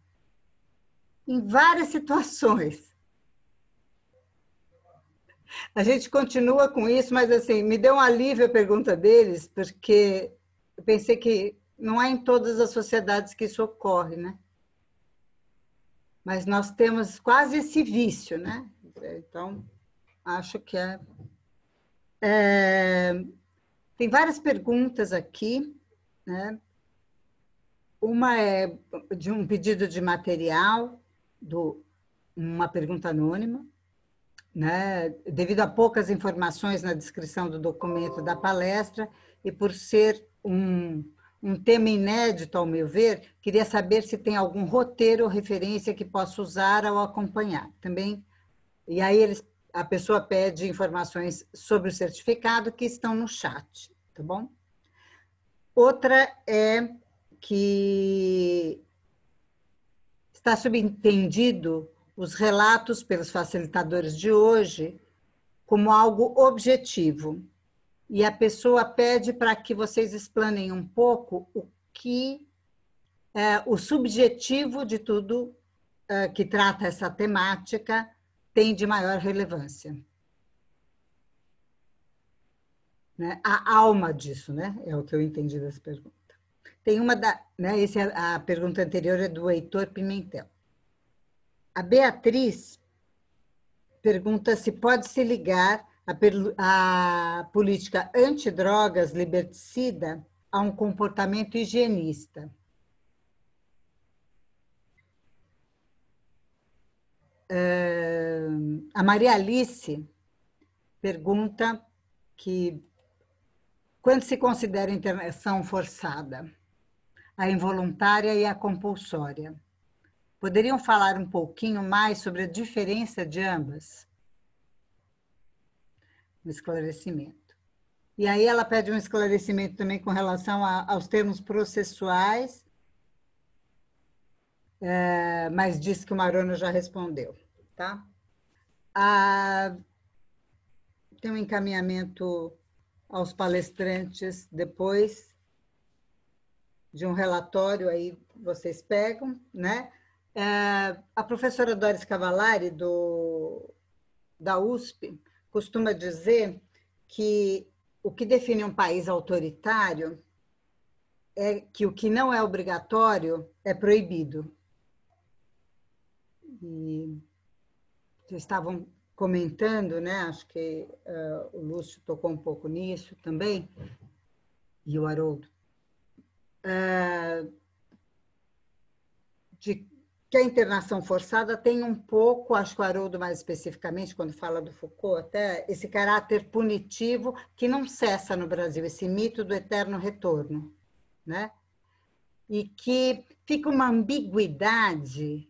Em várias situações. A gente continua com isso, mas assim, me deu um alívio a pergunta deles, porque eu pensei que não é em todas as sociedades que isso ocorre, né? Mas nós temos quase esse vício, né? Então, acho que tem várias perguntas aqui, né? Uma é de um pedido de material, uma pergunta anônima, né? Devido a poucas informações na descrição do documento da palestra e por ser um tema inédito, ao meu ver, queria saber se tem algum roteiro ou referência que possa usar ao acompanhar. Também, e aí a pessoa pede informações sobre o certificado que estão no chat, tá bom? Outra é que está subentendido os relatos pelos facilitadores de hoje como algo objetivo. E a pessoa pede para que vocês explanem um pouco o que o subjetivo de tudo que trata essa temática tem de maior relevância. Né? A alma disso, né? É o que eu entendi dessa pergunta. Tem uma né? A pergunta anterior é do Heitor Pimentel. A Beatriz pergunta se pode se ligar a política antidrogas liberticida a um comportamento higienista. A Maria Alice pergunta que quando se considera internação forçada, a involuntária e a compulsória, poderiam falar um pouquinho mais sobre a diferença de ambas? Um esclarecimento. E aí ela pede um esclarecimento também com relação aos termos processuais, mas diz que o Marona já respondeu, tá? Tem um encaminhamento aos palestrantes depois de um relatório, aí vocês pegam, né? A professora Doris Cavallari, da USP, costuma dizer que o que define um país autoritário é que o que não é obrigatório é proibido. E vocês estavam comentando, né? Acho que o Lúcio tocou um pouco nisso também, e o Haroldo, de que a internação forçada tem um pouco, acho que o Haroldo mais especificamente, quando fala do Foucault, até esse caráter punitivo que não cessa no Brasil, esse mito do eterno retorno, né? E que fica uma ambiguidade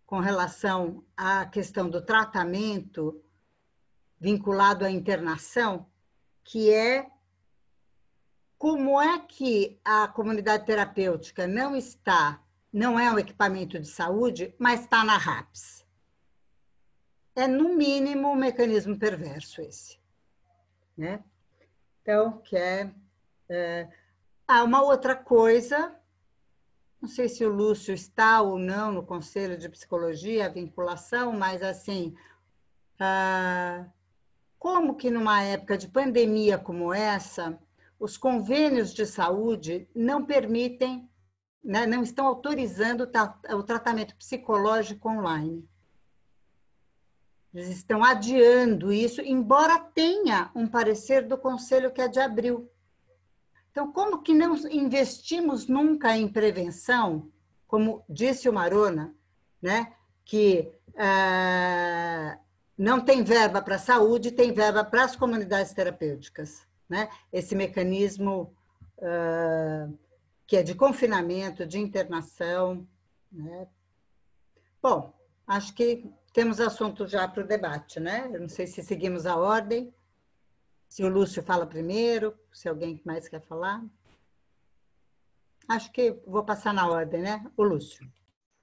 com relação à questão do tratamento vinculado à internação, que é como é que a comunidade terapêutica não é um equipamento de saúde, mas está na RAPS. É, no mínimo, um mecanismo perverso esse. Né? Então, que é Uma outra coisa, não sei se o Lúcio está ou não no Conselho de Psicologia, a vinculação, mas assim, como que numa época de pandemia como essa, os convênios de saúde não permitem, né, não estão autorizando o tratamento psicológico online. Eles estão adiando isso, embora tenha um parecer do Conselho que é de abril. Então, como que não investimos nunca em prevenção, como disse o Marona, né, que não tem verba para a saúde, tem verba para as comunidades terapêuticas, né? Esse mecanismo que é de confinamento, de internação, né? Bom, acho que temos assunto já para o debate, né? Eu não sei se seguimos a ordem, se o Lúcio fala primeiro, se alguém mais quer falar. Acho que vou passar na ordem, né? O Lúcio.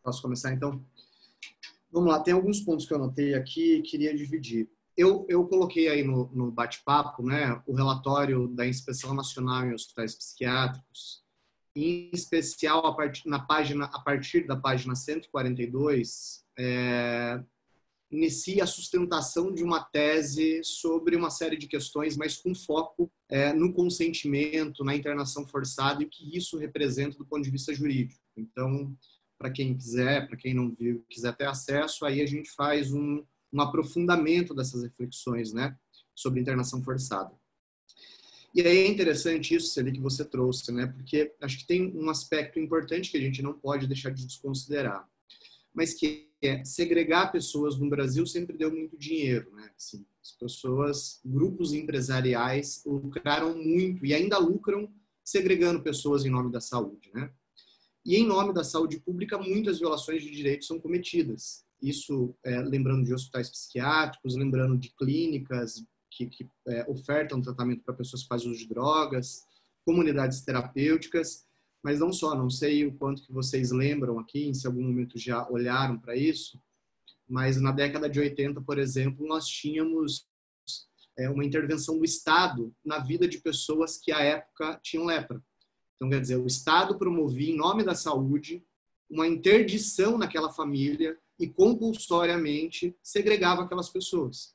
Posso começar, então? Vamos lá, tem alguns pontos que eu anotei aqui e queria dividir. Eu coloquei aí no bate-papo, né, o relatório da Inspeção Nacional em Hospitais Psiquiátricos, em especial a partir da página 142, inicia a sustentação de uma tese sobre uma série de questões, mas com foco no consentimento, na internação forçada e o que isso representa do ponto de vista jurídico. Então, para quem quiser, para quem não viu, quiser ter acesso, aí a gente faz um aprofundamento dessas reflexões, né, sobre internação forçada. E aí é interessante isso, Celi, que você trouxe, né, porque acho que tem um aspecto importante que a gente não pode deixar de desconsiderar, mas que segregar pessoas no Brasil sempre deu muito dinheiro, né? Assim, as pessoas, grupos empresariais lucraram muito e ainda lucram segregando pessoas em nome da saúde, né? E em nome da saúde pública, muitas violações de direitos são cometidas. Isso, lembrando de hospitais psiquiátricos, lembrando de clínicas que ofertam tratamento para pessoas que fazem uso de drogas, comunidades terapêuticas, mas não só, não sei o quanto que vocês lembram aqui, se em algum momento já olharam para isso, mas na década de 80, por exemplo, nós tínhamos uma intervenção do Estado na vida de pessoas que, à época, tinham lepra. Então, quer dizer, o Estado promovia, em nome da saúde, uma interdição naquela família e, compulsoriamente, segregava aquelas pessoas.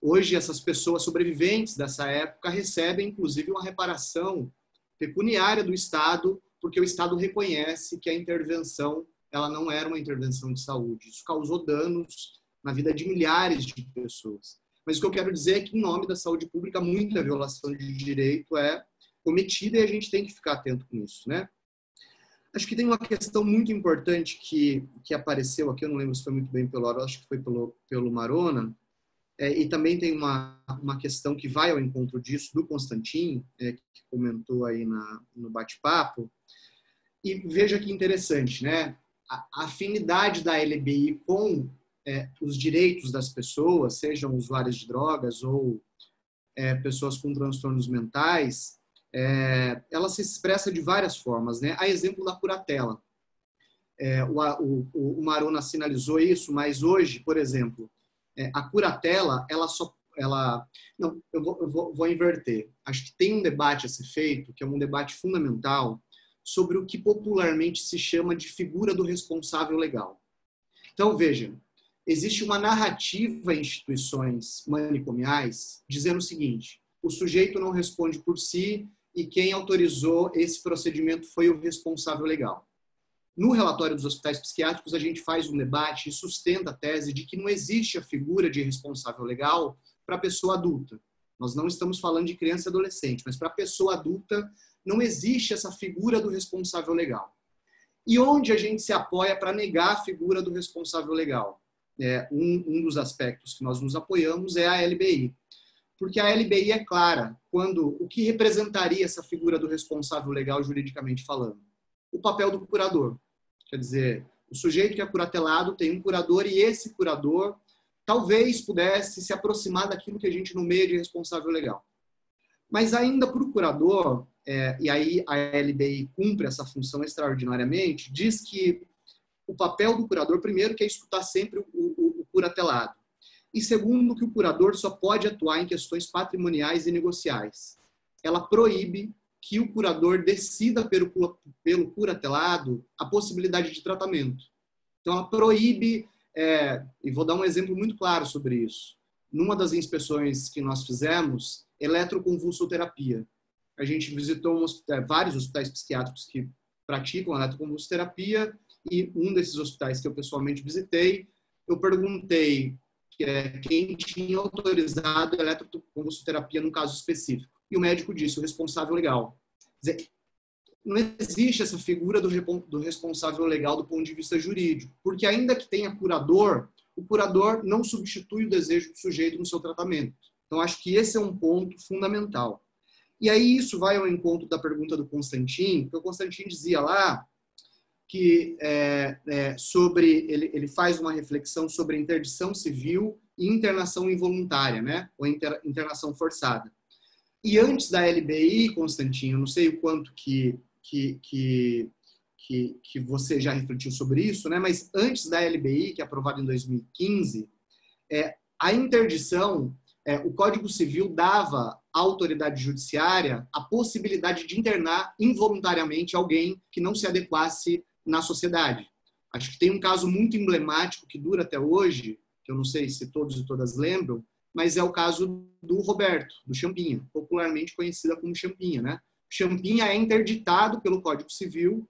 Hoje, essas pessoas sobreviventes dessa época recebem, inclusive, uma reparação pecuniária do Estado, porque o Estado reconhece que a intervenção ela não era uma intervenção de saúde. Isso causou danos na vida de milhares de pessoas. Mas o que eu quero dizer é que, em nome da saúde pública, muita violação de direito é cometida e a gente tem que ficar atento com isso, né? Acho que tem uma questão muito importante que apareceu aqui, eu não lembro se foi muito bem pelo Aro, acho que foi pelo Marona, e também tem uma questão que vai ao encontro disso, do Constantino, que comentou aí no bate-papo. E veja que interessante, né? A afinidade da LBI com os direitos das pessoas, sejam usuários de drogas ou pessoas com transtornos mentais, ela se expressa de várias formas, né? A exemplo da curatela. O Marona sinalizou isso, mas hoje, por exemplo, a curatela, não, eu vou inverter. Acho que tem um debate a ser feito, que é um debate fundamental, sobre o que popularmente se chama de figura do responsável legal. Então, veja, existe uma narrativa em instituições manicomiais dizendo o seguinte: o sujeito não responde por si e quem autorizou esse procedimento foi o responsável legal. No relatório dos hospitais psiquiátricos, a gente faz um debate e sustenta a tese de que não existe a figura de responsável legal para a pessoa adulta. Nós não estamos falando de criança e adolescente, mas para a pessoa adulta não existe essa figura do responsável legal. E onde a gente se apoia para negar a figura do responsável legal? Um dos aspectos que nós nos apoiamos é a LBI. Porque a LBI é clara quando o que representaria essa figura do responsável legal juridicamente falando? O papel do curador. Quer dizer, o sujeito que é curatelado tem um curador e esse curador talvez pudesse se aproximar daquilo que a gente nomeia de responsável legal. Mas ainda para o curador, e aí a LBI cumpre essa função extraordinariamente, diz que o papel do curador, primeiro, que é escutar sempre o curatelado. E segundo, que o curador só pode atuar em questões patrimoniais e negociais. Ela proíbe que o curador decida pelo curatelado a possibilidade de tratamento. Então, ela proíbe, e vou dar um exemplo muito claro sobre isso. Numa das inspeções que nós fizemos, eletroconvulsoterapia. A gente visitou vários hospitais psiquiátricos que praticam eletroconvulsoterapia, e um desses hospitais que eu pessoalmente visitei, eu perguntei quem tinha autorizado a eletroconvulsoterapia num caso específico. E o médico disse, o responsável legal. Quer dizer, não existe essa figura do responsável legal do ponto de vista jurídico, porque ainda que tenha curador, o curador não substitui o desejo do sujeito no seu tratamento. Então, acho que esse é um ponto fundamental. E aí isso vai ao encontro da pergunta do Constantin, porque o Constantin dizia lá que ele faz uma reflexão sobre interdição civil e internação involuntária, né? Ou internação forçada. E antes da LBI, Constantin, eu não sei o quanto que você já refletiu sobre isso, né? Mas antes da LBI, que é aprovada em 2015, a interdição, o Código Civil dava à autoridade judiciária a possibilidade de internar involuntariamente alguém que não se adequasse na sociedade. Acho que tem um caso muito emblemático que dura até hoje, que eu não sei se todos e todas lembram, mas é o caso do Roberto, do Champinha, popularmente conhecida como Champinha, né? Champinha é interditado pelo Código Civil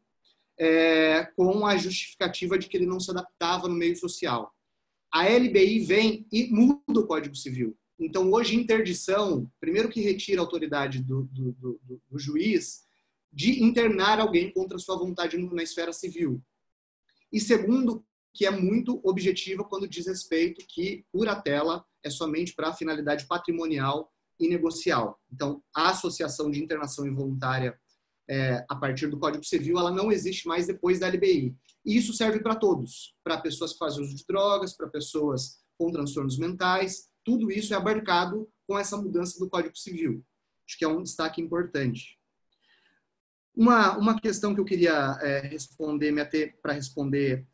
com a justificativa de que ele não se adaptava no meio social. A LBI vem e muda o Código Civil. Então, hoje, interdição, primeiro que retira a autoridade do juiz de internar alguém contra sua vontade na esfera civil. E segundo, que é muito objetiva quando diz respeito que curatela é somente para a finalidade patrimonial e negocial. Então, a associação de internação involuntária a partir do Código Civil, ela não existe mais depois da LBI. E isso serve para todos, para pessoas que fazem uso de drogas, para pessoas com transtornos mentais, tudo isso é abarcado com essa mudança do Código Civil. Acho que é um destaque importante. Uma questão que eu queria responder, me ater para responder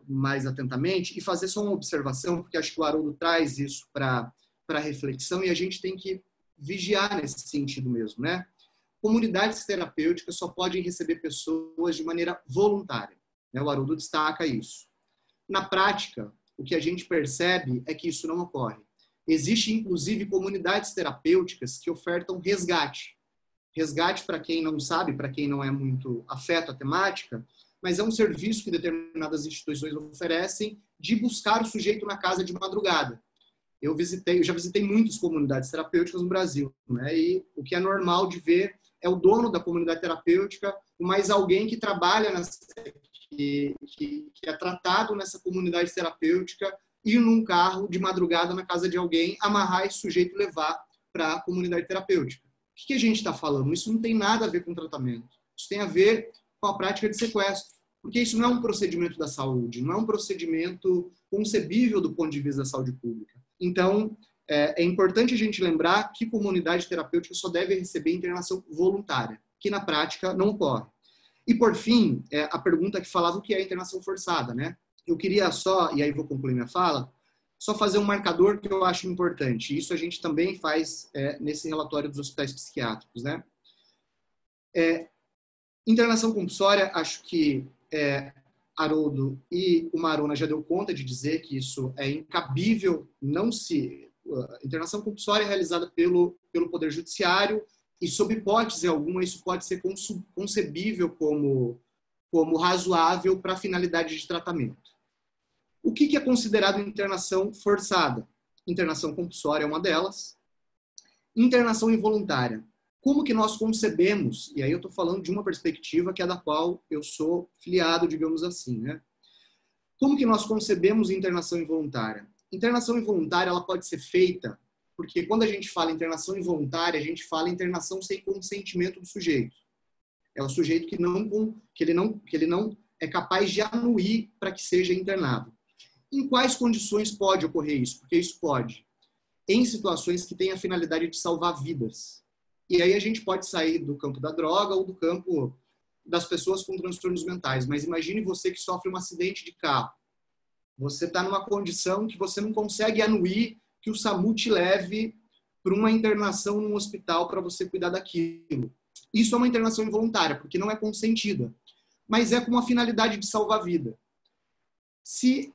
mais atentamente, e fazer só uma observação, porque acho que o Haroldo traz isso para reflexão, e a gente tem que vigiar nesse sentido mesmo, né? Comunidades terapêuticas só podem receber pessoas de maneira voluntária, né? O Haroldo destaca isso. Na prática, o que a gente percebe é que isso não ocorre. Existem, inclusive, comunidades terapêuticas que ofertam resgate. Resgate, para quem não sabe, para quem não é muito afeto à temática, mas é um serviço que determinadas instituições oferecem de buscar o sujeito na casa de madrugada. Eu já visitei muitas comunidades terapêuticas no Brasil, né? E o que é normal de ver é o dono da comunidade terapêutica, mais alguém que trabalha, que é tratado nessa comunidade terapêutica, ir num carro de madrugada na casa de alguém, amarrar esse sujeito e levar para a comunidade terapêutica. O que a gente está falando? Isso não tem nada a ver com tratamento. Isso tem a ver com a prática de sequestro. Porque isso não é um procedimento da saúde, não é um procedimento concebível do ponto de vista da saúde pública. Então, é importante a gente lembrar que comunidade terapêutica só deve receber internação voluntária, que na prática não ocorre. E, por fim, a pergunta que falava o que é internação forçada, né? Eu queria só, e aí vou concluir minha fala, só fazer um marcador que eu acho importante. Isso a gente também faz nesse relatório dos hospitais psiquiátricos, né? Internação compulsória, acho que Haroldo e o Marona já deu conta de dizer que isso é incabível, internação compulsória é realizada pelo Poder Judiciário e, sob hipótese alguma, isso pode ser concebível como razoável para a finalidade de tratamento. O que é considerado internação forçada? Internação compulsória é uma delas. Internação involuntária. Como que nós concebemos, e aí eu estou falando de uma perspectiva que é da qual eu sou filiado, digamos assim, né? Como que nós concebemos internação involuntária? Internação involuntária, ela pode ser feita, porque quando a gente fala internação involuntária, a gente fala internação sem consentimento do sujeito. É o sujeito que ele não é capaz de anuir para que seja internado. Em quais condições pode ocorrer isso? Porque isso pode. Em situações que têm a finalidade de salvar vidas. E aí a gente pode sair do campo da droga ou do campo das pessoas com transtornos mentais. Mas imagine você que sofre um acidente de carro. Você está numa condição que você não consegue anuir que o SAMU te leve para uma internação num hospital para você cuidar daquilo. Isso é uma internação involuntária, porque não é consentida, mas é com uma finalidade de salvar a vida. Se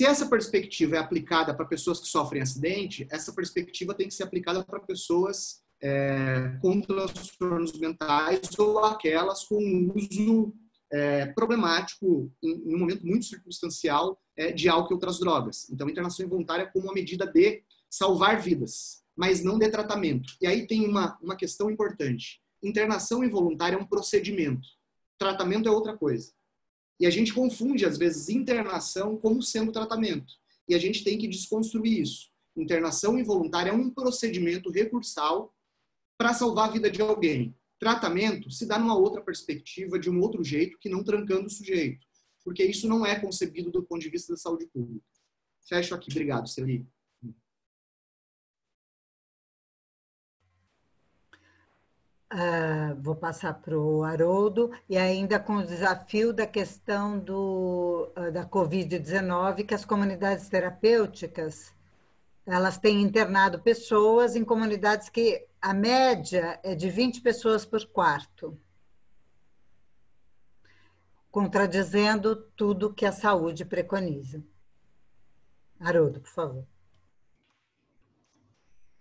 essa perspectiva é aplicada para pessoas que sofrem acidente, essa perspectiva tem que ser aplicada para pessoas com transtornos mentais ou aquelas com uso problemático, em um momento muito circunstancial, de álcool e outras drogas. Então, a internação involuntária como uma medida de salvar vidas, mas não de tratamento. E aí tem uma questão importante. Internação involuntária é um procedimento. Tratamento é outra coisa. E a gente confunde, às vezes, internação como sendo tratamento. E a gente tem que desconstruir isso. Internação involuntária é um procedimento recursal para salvar a vida de alguém. Tratamento se dá numa outra perspectiva, de um outro jeito, que não trancando o sujeito. Porque isso não é concebido do ponto de vista da saúde pública. Fecho aqui. Obrigado, Celi. Vou passar para o Haroldo, e ainda com o desafio da questão da Covid-19, que as comunidades terapêuticas, elas têm internado pessoas em comunidades que a média é de 20 pessoas por quarto, contradizendo tudo que a saúde preconiza. Haroldo, por favor.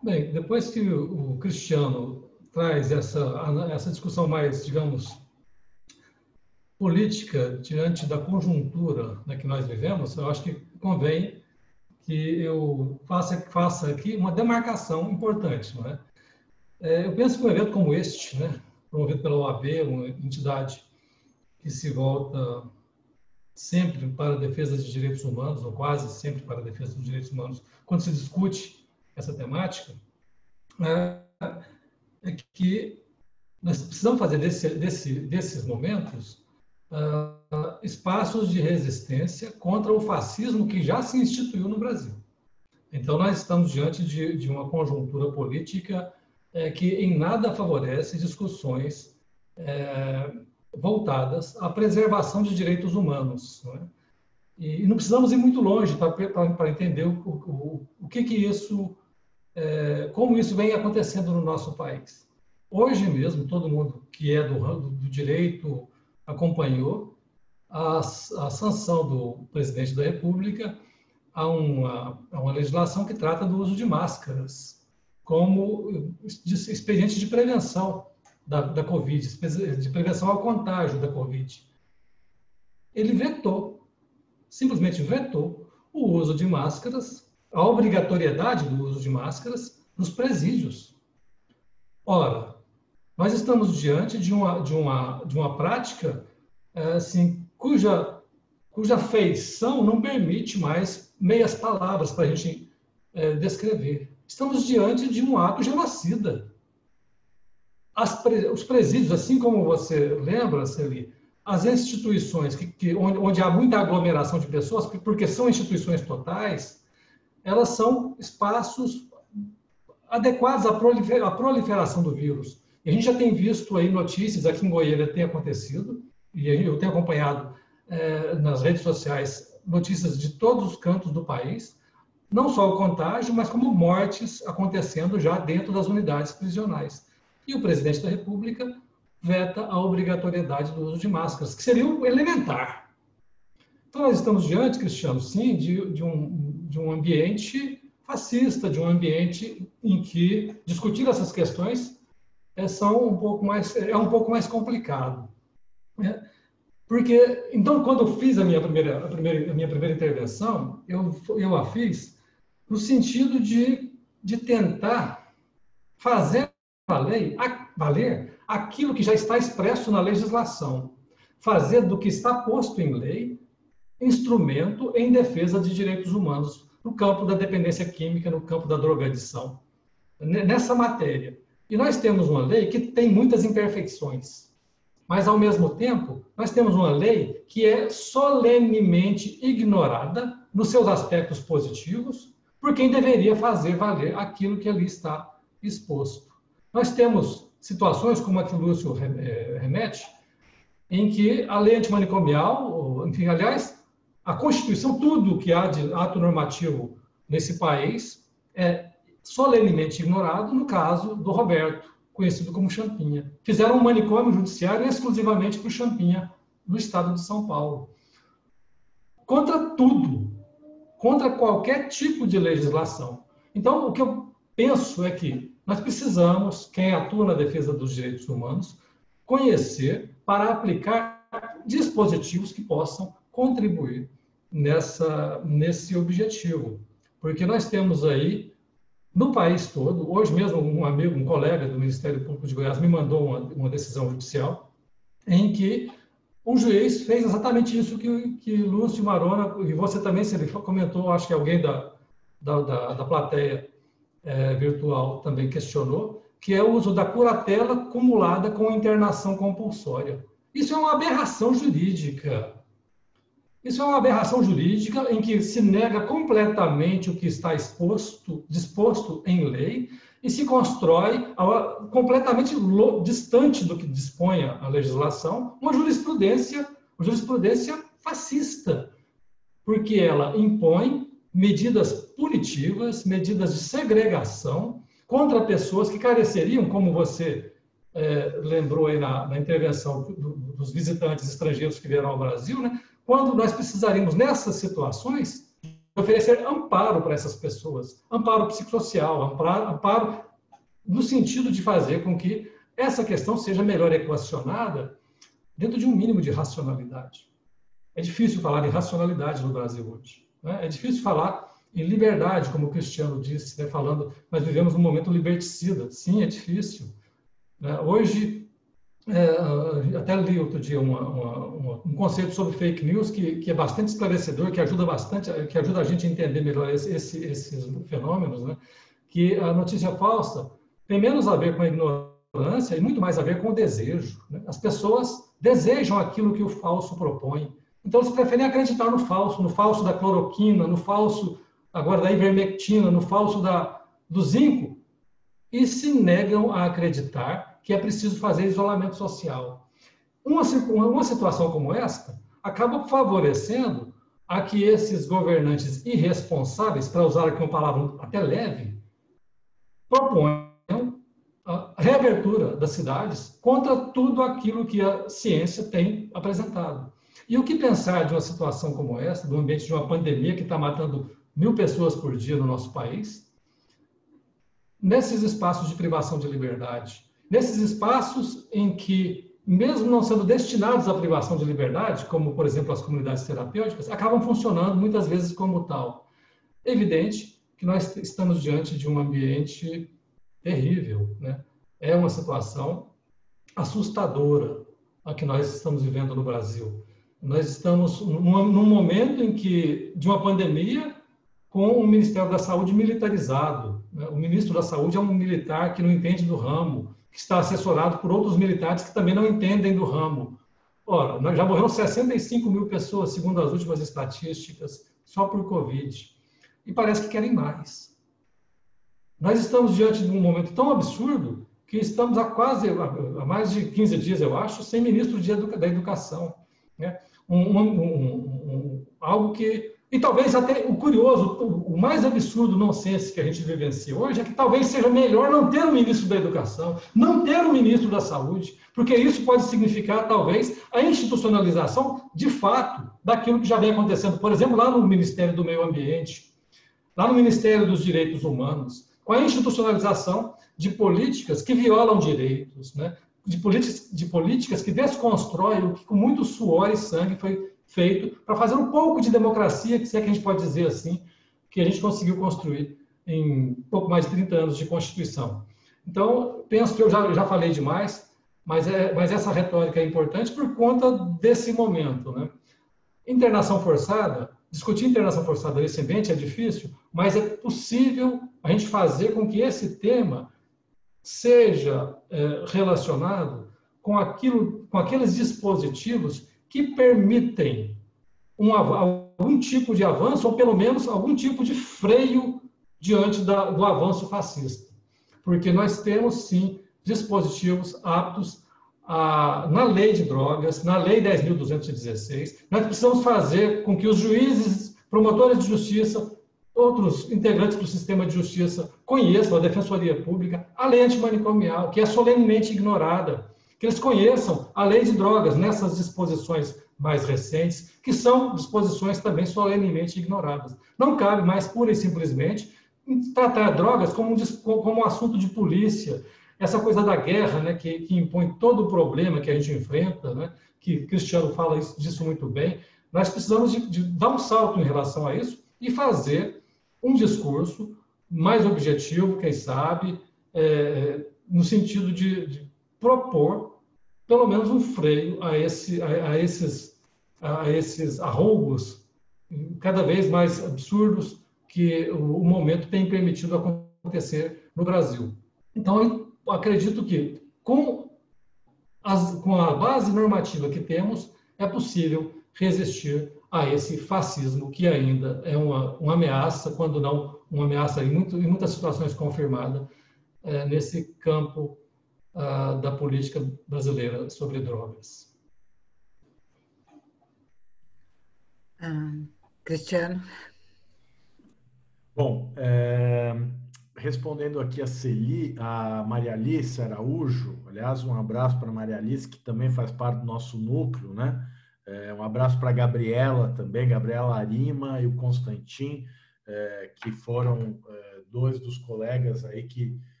Bem, depois que o Cristiano traz essa discussão mais, digamos, política diante da conjuntura que nós vivemos, eu acho que convém que eu faça aqui uma demarcação importante. Não é? Eu penso que um evento como este, né, promovido pela OAB, uma entidade que se volta sempre para a defesa de direitos humanos, ou quase sempre para a defesa dos direitos humanos, quando se discute essa temática, é que nós precisamos fazer desses momentos espaços de resistência contra o fascismo que já se instituiu no Brasil. Então, nós estamos diante de uma conjuntura política que em nada favorece discussões voltadas à preservação de direitos humanos. Não é? E não precisamos ir muito longe para entender o que isso, como isso vem acontecendo no nosso país. Hoje mesmo, todo mundo que é do direito acompanhou a sanção do presidente da República a uma legislação que trata do uso de máscaras como expediente de prevenção da Covid, de prevenção ao contágio da Covid. Ele simplesmente vetou o uso de máscaras, a obrigatoriedade do uso de máscaras nos presídios. Ora, nós estamos diante de uma prática assim, cuja feição não permite mais meias palavras para a gente descrever. Estamos diante de um ato genocida. Os presídios, assim como você lembra, Celi, as instituições onde há muita aglomeração de pessoas, porque são instituições totais, elas são espaços adequados à proliferação do vírus. E a gente já tem visto aí notícias, aqui em Goiânia tem acontecido, e eu tenho acompanhado nas redes sociais notícias de todos os cantos do país, não só o contágio, mas como mortes acontecendo já dentro das unidades prisionais. E o presidente da República veta a obrigatoriedade do uso de máscaras, que seria o elementar. Então, nós estamos diante, Cristiano, sim, de um ambiente fascista, de um ambiente em que discutir essas questões é um pouco mais complicado. Né? Porque, então, quando eu fiz a minha primeira intervenção, eu a fiz no sentido de tentar fazer valer aquilo que já está expresso na legislação, fazer do que está posto em lei instrumento em defesa de direitos humanos no campo da dependência química, no campo da drogadição, nessa matéria. E nós temos uma lei que tem muitas imperfeições, mas, ao mesmo tempo, nós temos uma lei que é solenemente ignorada nos seus aspectos positivos por quem deveria fazer valer aquilo que ali está exposto. Nós temos situações como a que o Lúcio remete, em que a lei antimanicomial, enfim, aliás, a Constituição, tudo que há de ato normativo nesse país é solenemente ignorado no caso do Roberto, conhecido como Champinha. Fizeram um manicômio judiciário exclusivamente para o Champinha, no estado de São Paulo. Contra tudo, contra qualquer tipo de legislação. Então, o que eu penso é que nós precisamos, quem atua na defesa dos direitos humanos, conhecer para aplicar dispositivos que possam contribuir nesse objetivo. Porque nós temos aí, no país todo, hoje mesmo um amigo, um colega do Ministério Público de Goiás me mandou uma decisão judicial em que um juiz fez exatamente isso que Lúcio Marona, e você também, se ele comentou, acho que alguém da plateia virtual também questionou, que é o uso da curatela cumulada com internação compulsória. Isso é uma aberração jurídica. Isso é uma aberração jurídica em que se nega completamente o que está disposto em lei e se constrói, completamente distante do que dispõe a legislação, uma jurisprudência fascista, porque ela impõe medidas punitivas, medidas de segregação contra pessoas que careceriam, como você lembrou aí na intervenção dos visitantes estrangeiros que vieram ao Brasil, né? Quando nós precisaríamos, nessas situações, oferecer amparo para essas pessoas, amparo psicossocial, amparo no sentido de fazer com que essa questão seja melhor equacionada dentro de um mínimo de racionalidade. É difícil falar em racionalidade no Brasil hoje, né? É difícil falar em liberdade, como o Cristiano disse, né? Falando, nós vivemos um momento liberticida. Sim, é difícil, né? Hoje, até li outro dia um conceito sobre fake news que é bastante esclarecedor, que ajuda a gente a entender melhor esses fenômenos, né? Que a notícia falsa tem menos a ver com a ignorância e muito mais a ver com o desejo, né? As pessoas desejam aquilo que o falso propõe. Então, eles preferem acreditar no falso da cloroquina, no falso agora da ivermectina, no falso do zinco, e se negam a acreditar que é preciso fazer isolamento social. Uma situação como esta acaba favorecendo a que esses governantes irresponsáveis, para usar aqui uma palavra até leve, proponham a reabertura das cidades contra tudo aquilo que a ciência tem apresentado. E o que pensar de uma situação como essa, do ambiente de uma pandemia que está matando 1.000 pessoas por dia no nosso país, nesses espaços de privação de liberdade, nesses espaços em que, mesmo não sendo destinados à privação de liberdade, como, por exemplo, as comunidades terapêuticas, acabam funcionando muitas vezes como tal. É evidente que nós estamos diante de um ambiente terrível, né? É uma situação assustadora a que nós estamos vivendo no Brasil. Nós estamos num momento em que, de uma pandemia, com o Ministério da Saúde militarizado, né? O ministro da Saúde é um militar que não entende do ramo, que está assessorado por outros militares que também não entendem do ramo. Ora, nós já morreram 65.000 pessoas, segundo as últimas estatísticas, só por Covid. E parece que querem mais. Nós estamos diante de um momento tão absurdo que estamos há mais de 15 dias, eu acho, sem ministro da Educação, né? Algo que... E talvez até o curioso, o mais absurdo nonsense que a gente vivencia hoje é que talvez seja melhor não ter um ministro da Educação, não ter um ministro da Saúde, porque isso pode significar, talvez, a institucionalização, de fato, daquilo que já vem acontecendo, por exemplo, lá no Ministério do Meio Ambiente, lá no Ministério dos Direitos Humanos, com a institucionalização de políticas que violam direitos, né? de políticas que desconstroem o que, com muito suor e sangue, foi feito para fazer um pouco de democracia, que se é que a gente pode dizer assim, que a gente conseguiu construir em pouco mais de 30 anos de Constituição. Então, penso que eu já falei demais, mas essa retórica é importante por conta desse momento, né? Internação forçada, discutir internação forçada nesse ambiente é difícil, mas é possível a gente fazer com que esse tema seja relacionado com aqueles dispositivos que permitem algum tipo de avanço, ou pelo menos algum tipo de freio diante do avanço fascista. Porque nós temos, sim, dispositivos aptos na lei de drogas, na lei 10.216. Nós precisamos fazer com que os juízes, promotores de justiça, outros integrantes do sistema de justiça conheçam a Defensoria Pública, a lei antimanicomial, que é solenemente ignorada, que eles conheçam a lei de drogas nessas disposições mais recentes, que são disposições também solenemente ignoradas. Não cabe mais, pura e simplesmente, tratar drogas como um assunto de polícia, essa coisa da guerra, né, que impõe todo o problema que a gente enfrenta, né, que Cristiano fala disso muito bem. Nós precisamos de dar um salto em relação a isso e fazer um discurso mais objetivo, quem sabe, no sentido de propor pelo menos um freio a esses arroubos cada vez mais absurdos que o momento tem permitido acontecer no Brasil. Então, eu acredito que com a base normativa que temos, é possível resistir a esse fascismo que ainda é uma ameaça, quando não uma ameaça em muitas situações confirmada, nesse campo da política brasileira sobre drogas. Cristiano? Bom, respondendo aqui a Maria Alice Araújo, aliás, um abraço para a Maria Alice, que também faz parte do nosso núcleo, né? Um abraço para a Gabriela também, Gabriela Arima e o Constantin, que foram dois dos colegas aí que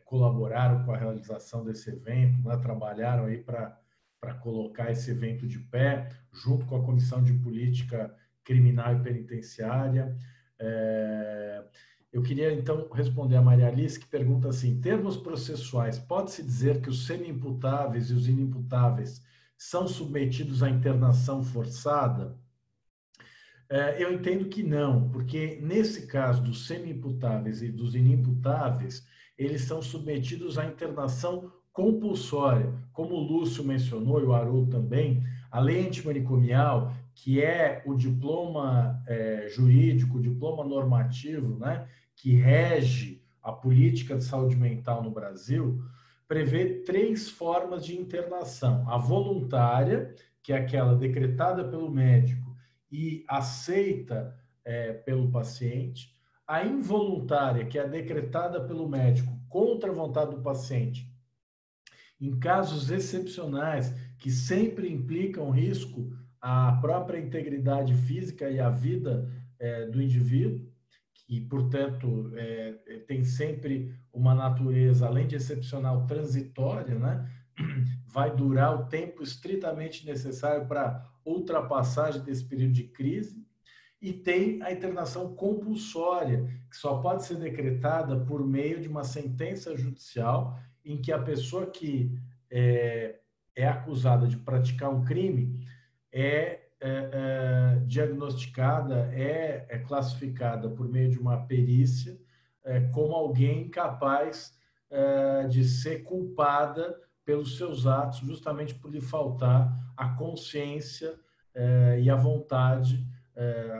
colaboraram com a realização desse evento, né? Trabalharam aí para colocar esse evento de pé, junto com a Comissão de Política Criminal e Penitenciária. Eu queria, então, responder a Maria Alice, que pergunta assim: em termos processuais, pode-se dizer que os semi-imputáveis e os inimputáveis são submetidos à internação forçada? Eu entendo que não, porque nesse caso dos semi-imputáveis e dos inimputáveis, eles são submetidos à internação compulsória. Como o Lúcio mencionou, e o Haroldo também, a lei antimanicomial, que é o diploma jurídico, o diploma normativo, né, que rege a política de saúde mental no Brasil, prevê 3 formas de internação: a voluntária, que é aquela decretada pelo médico e aceita pelo paciente; a involuntária, que é decretada pelo médico contra a vontade do paciente, em casos excepcionais que sempre implicam risco à própria integridade física e à vida do indivíduo, e, portanto, tem sempre uma natureza, além de excepcional, transitória, né? Vai durar o tempo estritamente necessário para ultrapassagem desse período de crise. E tem a internação compulsória, que só pode ser decretada por meio de uma sentença judicial em que a pessoa que é acusada de praticar um crime diagnosticada, classificada por meio de uma perícia como alguém capaz de ser culpada pelos seus atos, justamente por lhe faltar a consciência e a vontade,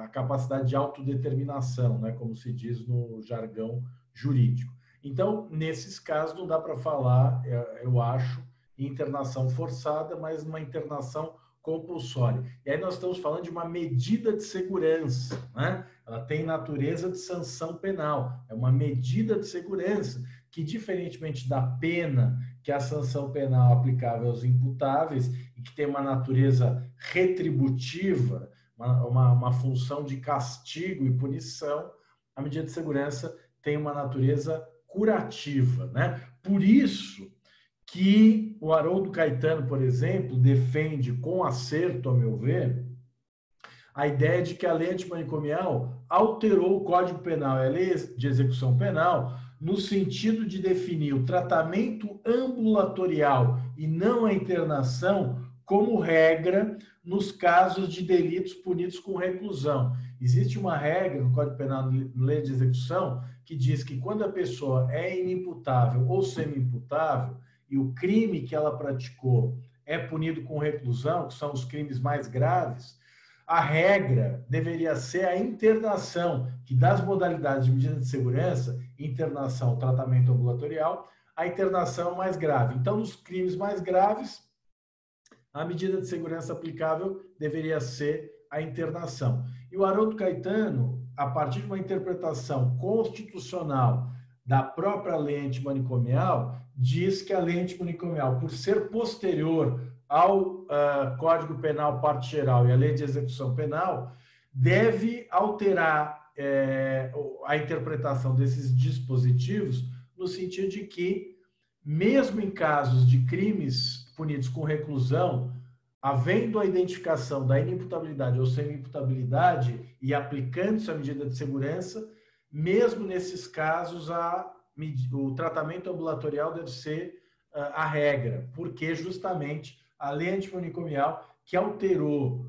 a capacidade de autodeterminação, né, como se diz no jargão jurídico. Então, nesses casos, não dá para falar, eu acho, em internação forçada, mas uma internação compulsória. E aí nós estamos falando de uma medida de segurança, né? Ela tem natureza de sanção penal, é uma medida de segurança que, diferentemente da pena, que é a sanção penal aplicável aos imputáveis e que tem uma natureza retributiva, uma função de castigo e punição, a medida de segurança tem uma natureza curativa, né? Por isso que o Haroldo Caetano, por exemplo, defende com acerto, a meu ver, a ideia de que a lei antimanicomial alterou o Código Penal e a lei de execução penal no sentido de definir o tratamento ambulatorial e não a internação como regra nos casos de delitos punidos com reclusão. Existe uma regra no Código Penal, na lei de execução, que diz que quando a pessoa é inimputável ou semi-imputável e o crime que ela praticou é punido com reclusão, que são os crimes mais graves, a regra deveria ser a internação, que das modalidades de medida de segurança, internação, tratamento ambulatorial, a internação é mais grave. Então, nos crimes mais graves, a medida de segurança aplicável deveria ser a internação. E o Haroldo Caetano a partir de uma interpretação constitucional da própria lei antimanicomial, diz que a lei antimanicomial, por ser posterior ao Código Penal Parte Geral e à Lei de Execução Penal, deve alterar a interpretação desses dispositivos no sentido de que, mesmo em casos de crimes punidos com reclusão, havendo a identificação da inimputabilidade ou semi-imputabilidade e aplicando-se a medida de segurança, mesmo nesses casos o tratamento ambulatorial deve ser a regra, porque justamente a lei antimanicomial, que alterou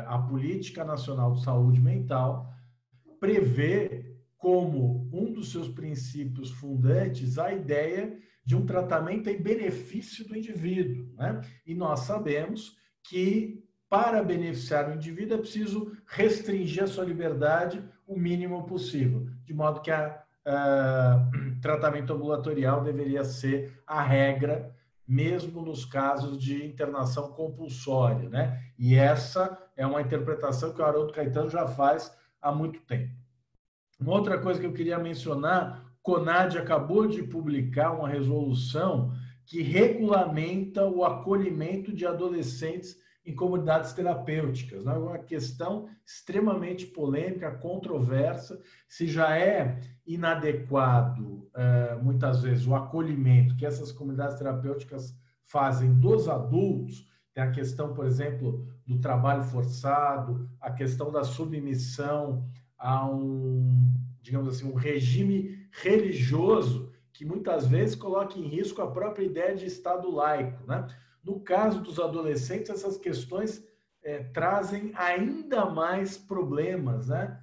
a Política Nacional de Saúde Mental, prevê como um dos seus princípios fundantes a ideia de um tratamento em benefício do indivíduo, né? E nós sabemos que, para beneficiar o indivíduo, é preciso restringir a sua liberdade o mínimo possível, de modo que o tratamento ambulatorial deveria ser a regra, mesmo nos casos de internação compulsória, né? E essa é uma interpretação que o Haroldo Caetano já faz há muito tempo. Uma outra coisa que eu queria mencionar, CONAD acabou de publicar uma resolução que regulamenta o acolhimento de adolescentes em comunidades terapêuticas, né? Uma questão extremamente polêmica, controversa, se já é inadequado, muitas vezes, o acolhimento que essas comunidades terapêuticas fazem dos adultos. Tem a questão, por exemplo, do trabalho forçado, a questão da submissão a digamos assim, um regime religioso que muitas vezes coloca em risco a própria ideia de Estado laico, né? No caso dos adolescentes, essas questões trazem ainda mais problemas, né?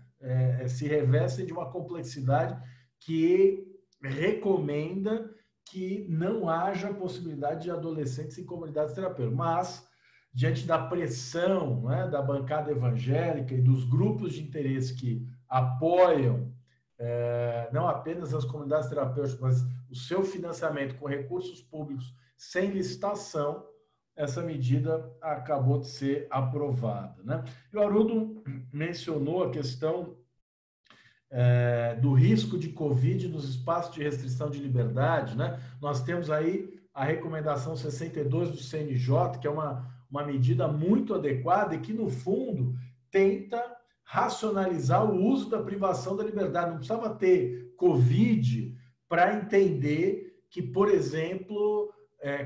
Se revestem de uma complexidade que recomenda que não haja possibilidade de adolescentes em comunidades terapêuticas. Mas, diante da pressão, né, da bancada evangélica e dos grupos de interesse que apoiam não apenas as comunidades terapêuticas, mas o seu financiamento com recursos públicos sem licitação, essa medida acabou de ser aprovada, né? E o Haroldo mencionou a questão do risco de Covid nos espaços de restrição de liberdade, né? Nós temos aí a recomendação 62 do CNJ, que é uma medida muito adequada e que, no fundo, tenta racionalizar o uso da privação da liberdade. Não precisava ter Covid para entender que, por exemplo,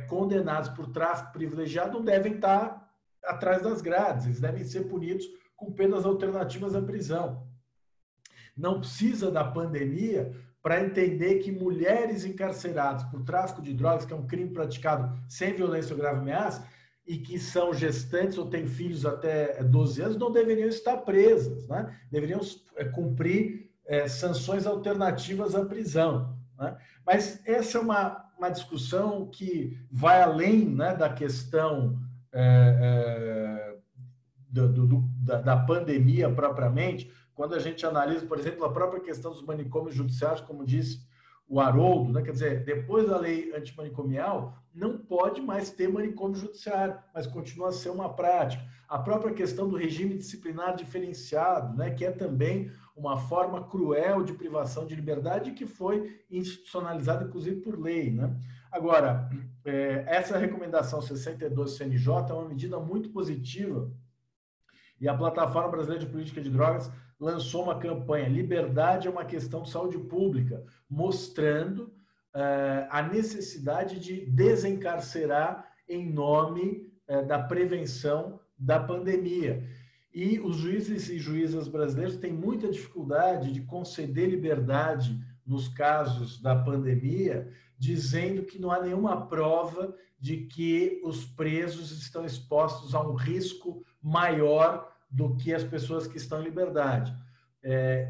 condenados por tráfico privilegiado não devem estar atrás das grades, eles devem ser punidos com penas alternativas à prisão. Não precisa da pandemia para entender que mulheres encarceradas por tráfico de drogas, que é um crime praticado sem violência ou grave ameaça, e que são gestantes ou têm filhos até 12 anos, não deveriam estar presas, né? Deveriam cumprir sanções alternativas à prisão, né? Mas essa é uma discussão que vai além, né, da questão da pandemia propriamente. Quando a gente analisa, por exemplo, a própria questão dos manicômios judiciários, como disse o Haroldo, né? Quer dizer, depois da lei antimanicomial, não pode mais ter manicômio judiciário, mas continua a ser uma prática. A própria questão do regime disciplinar diferenciado, né? Que é também uma forma cruel de privação de liberdade que foi institucionalizada, inclusive, por lei, né? Agora, essa recomendação 62 do CNJ é uma medida muito positiva e a Plataforma Brasileira de Política de Drogas lançou uma campanha Liberdade é uma questão de saúde pública, mostrando a necessidade de desencarcerar em nome da prevenção da pandemia. E os juízes e juízas brasileiros têm muita dificuldade de conceder liberdade nos casos da pandemia, dizendo que não há nenhuma prova de que os presos estão expostos a um risco maior do que as pessoas que estão em liberdade.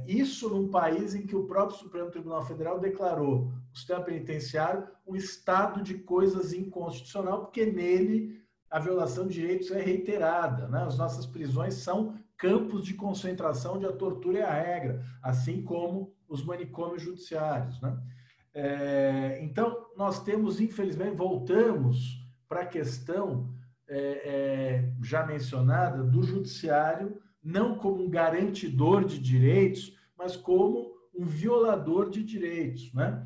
Isso num país em que o próprio Supremo Tribunal Federal declarou o sistema penitenciário um estado de coisas inconstitucional, porque nele a violação de direitos é reiterada, né? As nossas prisões são campos de concentração onde a tortura é a regra, assim como os manicômios judiciários, né? Então, nós temos, infelizmente, voltamos para a questão já mencionada do judiciário não como um garantidor de direitos, mas como um violador de direitos, né?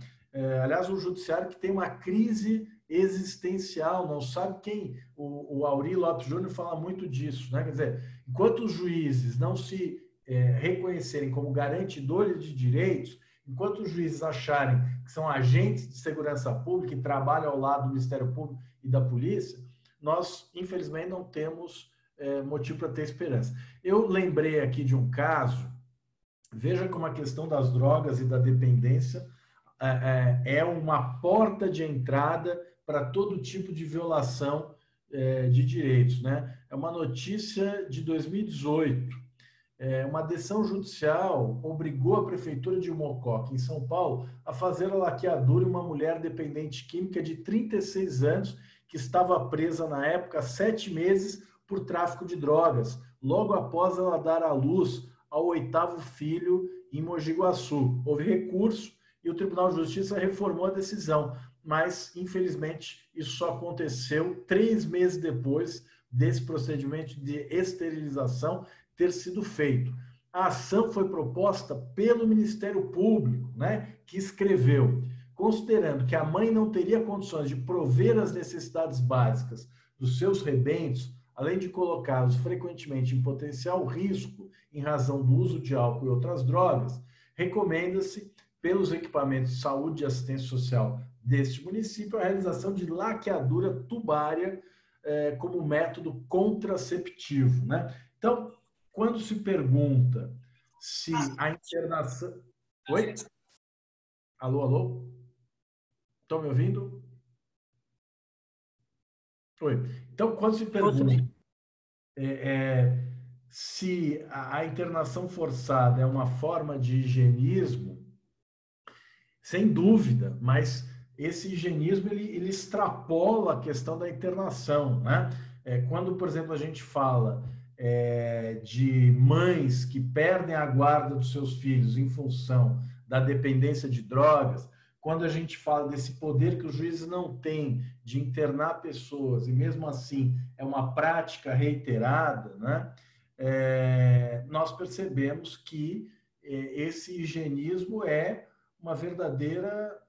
Aliás, o judiciário que tem uma crise existencial, não sabe quem... O Aurí Lopes Júnior fala muito disso, né? Quer dizer, enquanto os juízes não se reconhecerem como garantidores de direitos, enquanto os juízes acharem que são agentes de segurança pública e trabalham ao lado do Ministério Público e da polícia, nós, infelizmente, não temos motivo para ter esperança. Eu lembrei aqui de um caso, veja como a questão das drogas e da dependência é uma porta de entrada para todo tipo de violação de direitos, né? É uma notícia de 2018. Uma decisão judicial obrigou a prefeitura de Mococa, em São Paulo, a fazer a laqueadura em uma mulher dependente química de 36 anos, que estava presa na época há 7 meses por tráfico de drogas, logo após ela dar à luz ao 8º filho em Mogi Guaçu. Houve recurso e o Tribunal de Justiça reformou a decisão, mas, infelizmente, isso só aconteceu 3 meses depois desse procedimento de esterilização ter sido feito. A ação foi proposta pelo Ministério Público, né, que escreveu: considerando que a mãe não teria condições de prover as necessidades básicas dos seus rebentos, além de colocá-los frequentemente em potencial risco em razão do uso de álcool e outras drogas, recomenda-se, pelos equipamentos de saúde e assistência social deste município, a realização de laqueadura tubária como método contraceptivo, né? Então, quando se pergunta se a internação... Oi? Alô, alô? Estão me ouvindo? Oi. Então, quando se pergunta se a internação forçada é uma forma de higienismo, sem dúvida, mas esse higienismo ele extrapola a questão da internação, né? Quando, por exemplo, a gente fala de mães que perdem a guarda dos seus filhos em função da dependência de drogas, quando a gente fala desse poder que os juízes não têm de internar pessoas, e mesmo assim é uma prática reiterada, né? Nós percebemos que esse higienismo é uma verdadeira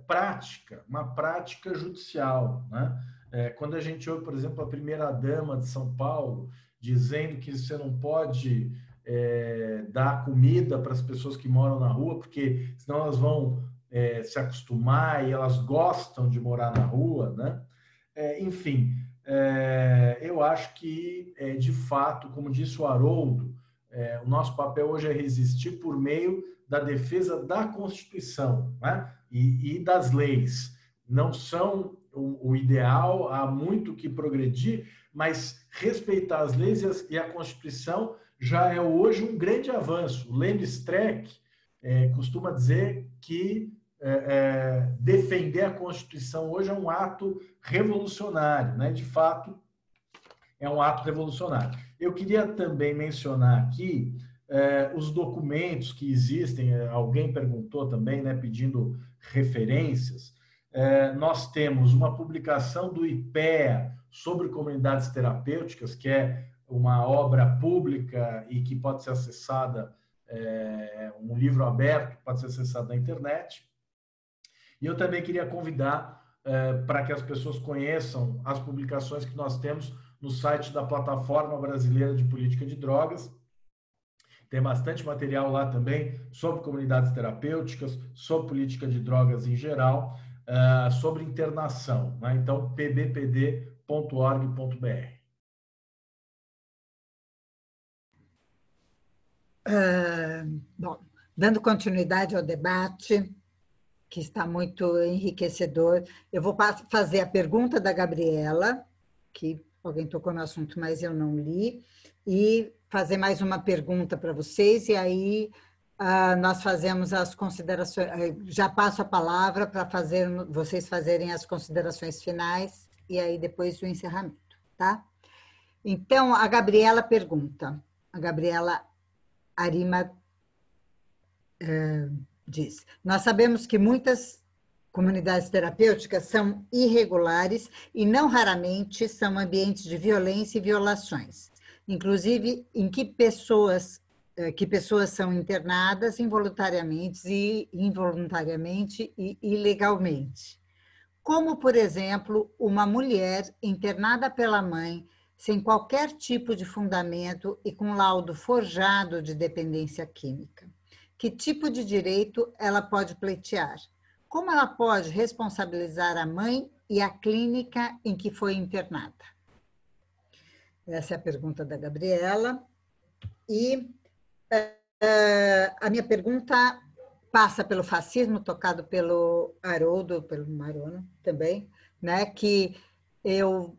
prática, uma prática judicial, né? Quando a gente ouve, por exemplo, a primeira-dama de São Paulo dizendo que você não pode dar comida para as pessoas que moram na rua, porque senão elas vão se acostumar e elas gostam de morar na rua, né? Enfim, eu acho que, de fato, como disse o Haroldo, o nosso papel hoje é resistir por meio da defesa da Constituição, né? e das leis. Não são o ideal, há muito que progredir, mas respeitar as leis e a Constituição já é hoje um grande avanço. O Lênin Streck costuma dizer que defender a Constituição hoje é um ato revolucionário, né? De fato, é um ato revolucionário. Eu queria também mencionar aqui os documentos que existem. Alguém perguntou também, né, pedindo referências. Nós temos uma publicação do IPEA sobre comunidades terapêuticas, que é uma obra pública e que pode ser acessada, um livro aberto, pode ser acessado na internet. E eu também queria convidar para que as pessoas conheçam as publicações que nós temos no site da Plataforma Brasileira de Política de Drogas. Tem bastante material lá também sobre comunidades terapêuticas, sobre política de drogas em geral, sobre internação, né? Então, pbpd.org.br. Bom, dando continuidade ao debate, que está muito enriquecedor, eu vou fazer a pergunta da Gabriela, que alguém tocou no assunto, mas eu não li, e fazer mais uma pergunta para vocês, e aí nós fazemos as considerações. Já passo a palavra para vocês fazerem as considerações finais, e aí depois o encerramento, tá? Então, a Gabriela pergunta, a Gabriela Arima diz: nós sabemos que muitas comunidades terapêuticas são irregulares e não raramente são ambientes de violência e violações. inclusive em que pessoas são internadas involuntariamente e ilegalmente. Como, por exemplo, uma mulher internada pela mãe sem qualquer tipo de fundamento e com laudo forjado de dependência química. Que tipo de direito ela pode pleitear? Como ela pode responsabilizar a mãe e a clínica em que foi internada? Essa é a pergunta da Gabriela. E a minha pergunta passa pelo fascismo, tocado pelo Haroldo, pelo Marona também, né? Que eu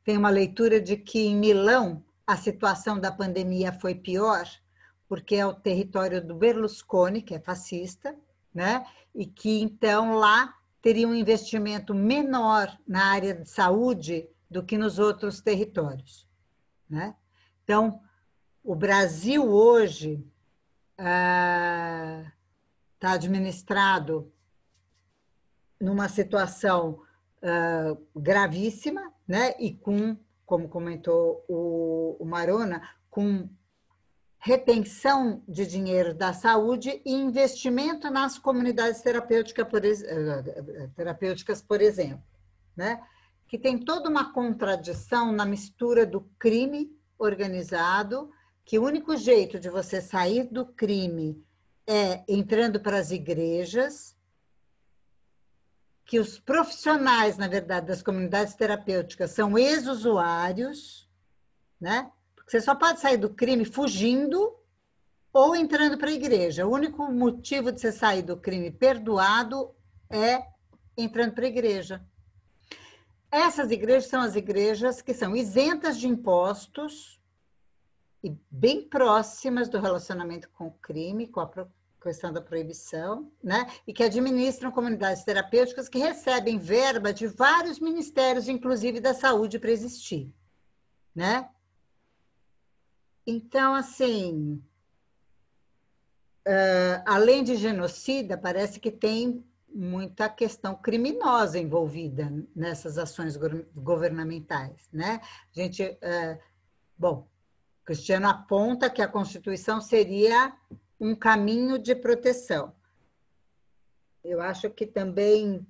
tenho uma leitura de que em Milão a situação da pandemia foi pior, porque é o território do Berlusconi, que é fascista, né? E que então lá teria um investimento menor na área de saúde do que nos outros territórios, né? Então, o Brasil hoje está administrado numa situação gravíssima, né? E com, como comentou o Marona, com retenção de dinheiro da saúde e investimento nas comunidades terapêuticas, por exemplo, né? Que tem toda uma contradição na mistura do crime organizado, que o único jeito de você sair do crime é entrando para as igrejas, que os profissionais, na verdade, das comunidades terapêuticas são ex-usuários, né? Porque você só pode sair do crime fugindo ou entrando para a igreja. O único motivo de você sair do crime perdoado é entrando para a igreja. Essas igrejas são as igrejas que são isentas de impostos e bem próximas do relacionamento com o crime, com a questão da proibição, né? E que administram comunidades terapêuticas que recebem verba de vários ministérios, inclusive da saúde, para existir, né? Então, assim, além de genocida, parece que tem muita questão criminosa envolvida nessas ações governamentais, né? A gente, bom, Cristiano aponta que a Constituição seria um caminho de proteção. Eu acho que também,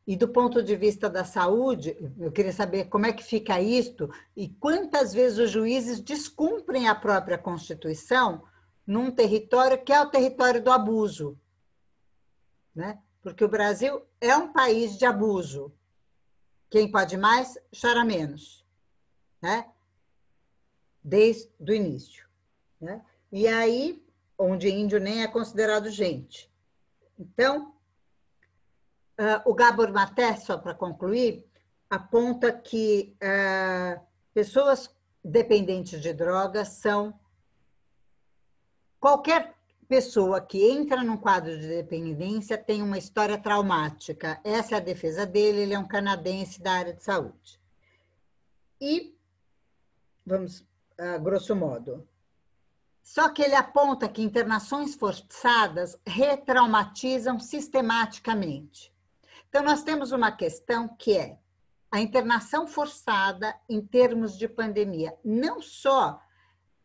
e do ponto de vista da saúde, eu queria saber como é que fica isto e quantas vezes os juízes descumprem a própria Constituição num território que é o território do abuso, né? Porque o Brasil é um país de abuso. Quem pode mais, chora menos, né? Desde o início, né? E aí, onde índio nem é considerado gente. Então, o Gabor Maté, só para concluir, aponta que pessoas dependentes de drogas são qualquer pessoa que entra num quadro de dependência tem uma história traumática. Essa é a defesa dele, ele é um canadense da área de saúde. E, vamos, grosso modo, só que ele aponta que internações forçadas retraumatizam sistematicamente. Então, nós temos uma questão que é a internação forçada em termos de pandemia. Não só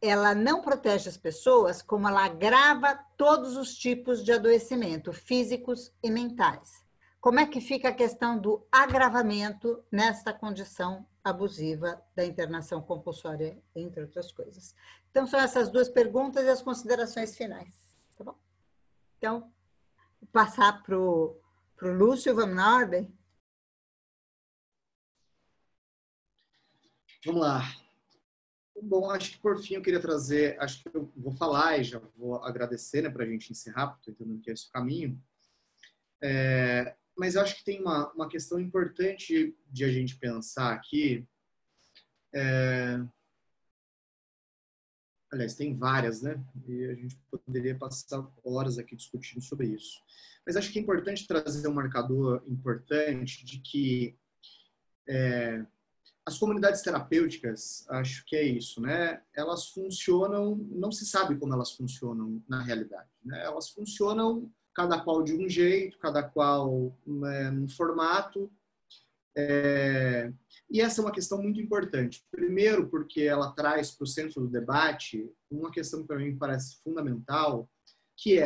ela não protege as pessoas, como ela agrava todos os tipos de adoecimento, físicos e mentais. Como é que fica a questão do agravamento nesta condição abusiva da internação compulsória, entre outras coisas? Então, são essas duas perguntas e as considerações finais, tá bom? Então, vou passar para o Lúcio, vamos na ordem? Vamos lá. Bom, acho que por fim eu queria trazer, acho que eu vou falar e já vou agradecer, né, para a gente encerrar, porque estou entendendo que é esse o caminho. Mas eu acho que tem uma questão importante de a gente pensar aqui. Aliás, tem várias, né? E a gente poderia passar horas aqui discutindo sobre isso. Mas acho que é importante trazer um marcador importante de que as comunidades terapêuticas, acho que é isso, né? Elas funcionam, não se sabe como elas funcionam na realidade, né? Elas funcionam cada qual de um jeito, cada qual num formato, E essa é uma questão muito importante. Primeiro, porque ela traz para o centro do debate uma questão que para mim parece fundamental, que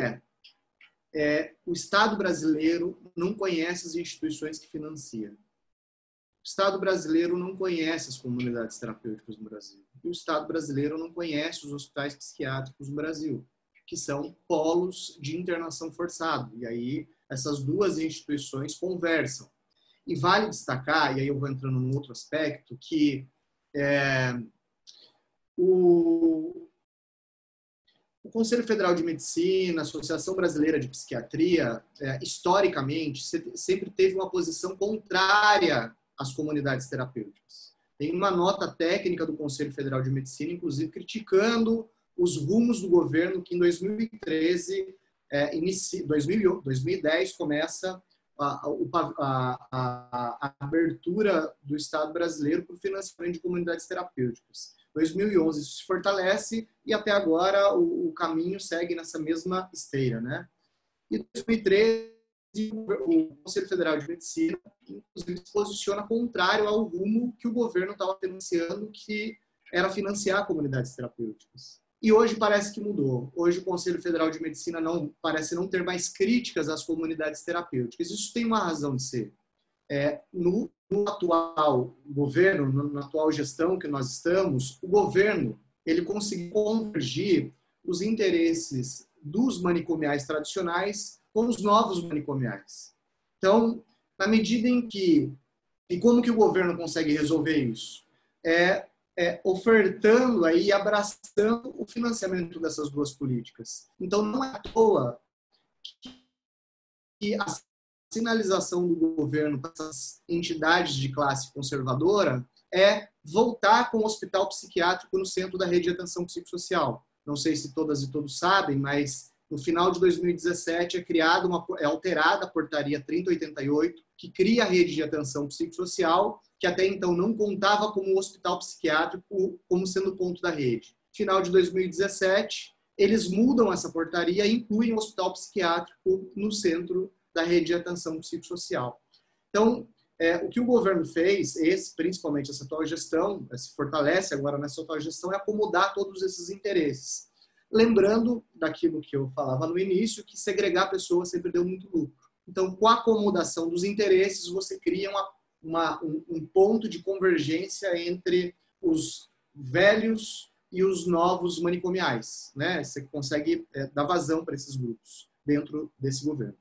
o Estado brasileiro não conhece as instituições que financia. O Estado brasileiro não conhece as comunidades terapêuticas no Brasil. E o Estado brasileiro não conhece os hospitais psiquiátricos no Brasil, que são polos de internação forçada. E aí essas duas instituições conversam. E vale destacar, e aí eu vou entrando num outro aspecto, que o Conselho Federal de Medicina, a Associação Brasileira de Psiquiatria, historicamente, sempre teve uma posição contrária às comunidades terapêuticas. Tem uma nota técnica do Conselho Federal de Medicina, inclusive, criticando os rumos do governo que em 2013, 2010, começa a abertura do Estado brasileiro para o financiamento de comunidades terapêuticas. Em 2011 isso se fortalece e até agora o caminho segue nessa mesma esteira, né? E em 2013 o Conselho Federal de Medicina inclusive se posiciona contrário ao rumo que o governo estava financiando, que era financiar comunidades terapêuticas. E hoje parece que mudou. Hoje o Conselho Federal de Medicina parece não ter mais críticas às comunidades terapêuticas. Isso tem uma razão de ser. No atual governo, na atual gestão que nós estamos, o governo ele conseguiu convergir os interesses dos manicomiais tradicionais com os novos manicomiais. Então, na medida em que... E como que o governo consegue resolver isso? Ofertando e abraçando o financiamento dessas duas políticas. Então, não é à toa que a sinalização do governo para essas entidades de classe conservadora é voltar com o hospital psiquiátrico no centro da rede de atenção psicossocial. Não sei se todas e todos sabem, mas no final de 2017 é alterada a portaria 3088, que cria a rede de atenção psicossocial, que até então não contava como hospital psiquiátrico como sendo ponto da rede. Final de 2017, eles mudam essa portaria e incluem o hospital psiquiátrico no centro da rede de atenção psicossocial. Então, o que o governo fez, principalmente essa atual gestão, se fortalece agora nessa atual gestão, é acomodar todos esses interesses. Lembrando daquilo que eu falava no início, que segregar pessoas sempre deu muito lucro. Então, com a acomodação dos interesses, você cria um ponto de convergência entre os velhos e os novos manicomiais, né? Você consegue dar vazão para esses grupos dentro desse governo.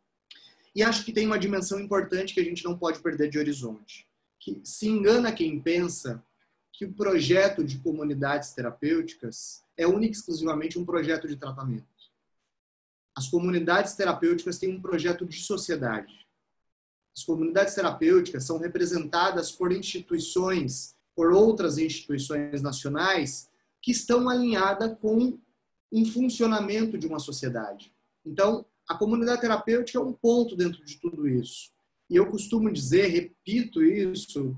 E acho que tem uma dimensão importante que a gente não pode perder de horizonte, que se engana quem pensa que o projeto de comunidades terapêuticas é único e exclusivamente um projeto de tratamento. As comunidades terapêuticas têm um projeto de sociedade. As comunidades terapêuticas são representadas por instituições, por outras instituições nacionais que estão alinhadas com um funcionamento de uma sociedade. Então, a comunidade terapêutica é um ponto dentro de tudo isso. E eu costumo dizer, repito isso,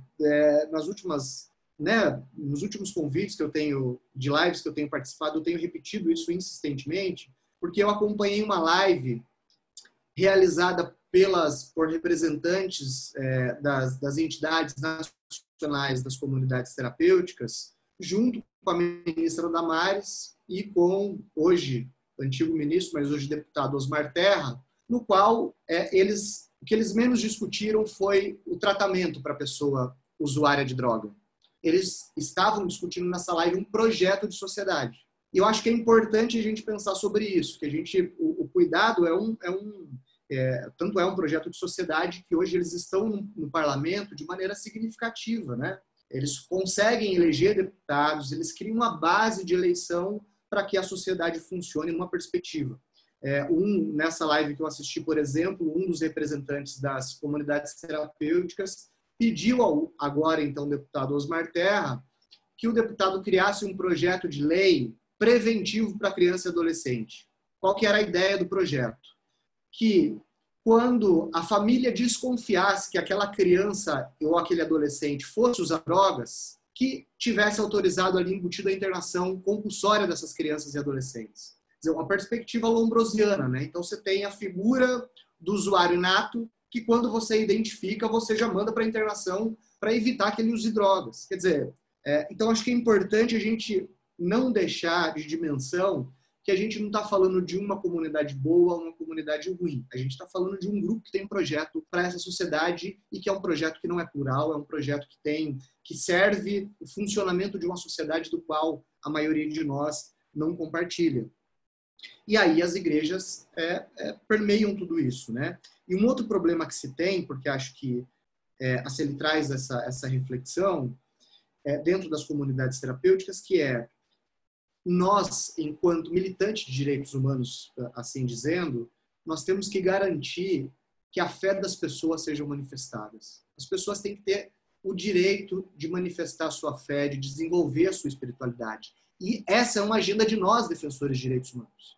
nos últimos convites que eu tenho, de lives que eu tenho participado, eu tenho repetido isso insistentemente, porque eu acompanhei uma live realizada por representantes das entidades nacionais das comunidades terapêuticas, junto com a ministra Damares e com, hoje, antigo ministro, mas hoje deputado Osmar Terra, no qual o que eles menos discutiram foi o tratamento para a pessoa usuária de droga. Eles estavam discutindo nessa live um projeto de sociedade. E eu acho que é importante a gente pensar sobre isso, que o cuidado tanto é um projeto de sociedade que hoje eles estão no parlamento de maneira significativa, né? Eles conseguem eleger deputados, eles criam uma base de eleição para que a sociedade funcione numa perspectiva. Nessa live que eu assisti, por exemplo, um dos representantes das comunidades terapêuticas pediu agora, então, deputado Osmar Terra, que o deputado criasse um projeto de lei preventivo para criança e adolescente. Qual que era a ideia do projeto? Que quando a família desconfiasse que aquela criança ou aquele adolescente fosse usar drogas, que tivesse autorizado ali embutido a internação compulsória dessas crianças e adolescentes. Quer dizer, uma perspectiva lombrosiana, né? Então você tem a figura do usuário inato, que quando você identifica, você já manda para internação para evitar que ele use drogas. Quer dizer, então acho que é importante a gente não deixar de dimensão que a gente não está falando de uma comunidade boa ou uma comunidade ruim. A gente está falando de um grupo que tem um projeto para essa sociedade e que é um projeto que não é plural, é um projeto que serve o funcionamento de uma sociedade do qual a maioria de nós não compartilha. E aí as igrejas permeiam tudo isso, né? E um outro problema que se tem, porque acho que a CELI traz essa reflexão dentro das comunidades terapêuticas, que nós, enquanto militantes de direitos humanos, assim dizendo, nós temos que garantir que a fé das pessoas sejam manifestadas. As pessoas têm que ter o direito de manifestar a sua fé, de desenvolver a sua espiritualidade. E essa é uma agenda de nós, defensores de direitos humanos.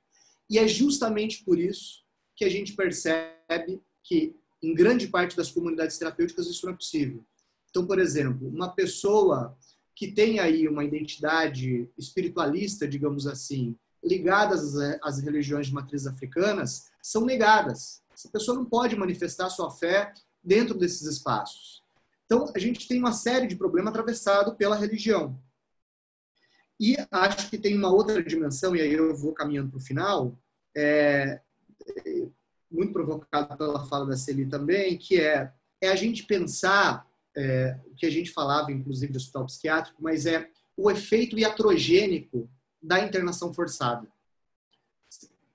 E é justamente por isso que a gente percebe que, em grande parte das comunidades terapêuticas, isso não é possível. Então, por exemplo, uma pessoa que tem aí uma identidade espiritualista, digamos assim, ligadas às religiões de matriz africanas, são negadas. Essa pessoa não pode manifestar sua fé dentro desses espaços. Então, a gente tem uma série de problemas atravessados pela religião. E acho que tem uma outra dimensão, e aí eu vou caminhando para o final, muito provocado pela fala da CELI também, que é a gente pensar o que a gente falava, inclusive, de hospital psiquiátrico, mas o efeito iatrogênico da internação forçada.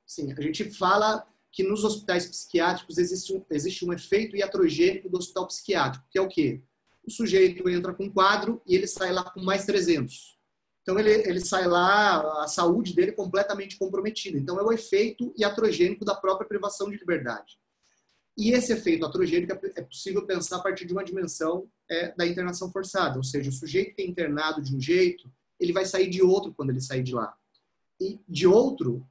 Sim, a gente fala que nos hospitais psiquiátricos existe um efeito iatrogênico do hospital psiquiátrico, que é o quê? O sujeito entra com um quadro e ele sai lá com mais 300. Então, ele sai lá, a saúde dele completamente comprometida. Então, é o efeito iatrogênico da própria privação de liberdade. E esse efeito iatrogênico é possível pensar a partir de uma dimensão da internação forçada. Ou seja, o sujeito que é internado de um jeito, ele vai sair de outro quando ele sair de lá. E de outro,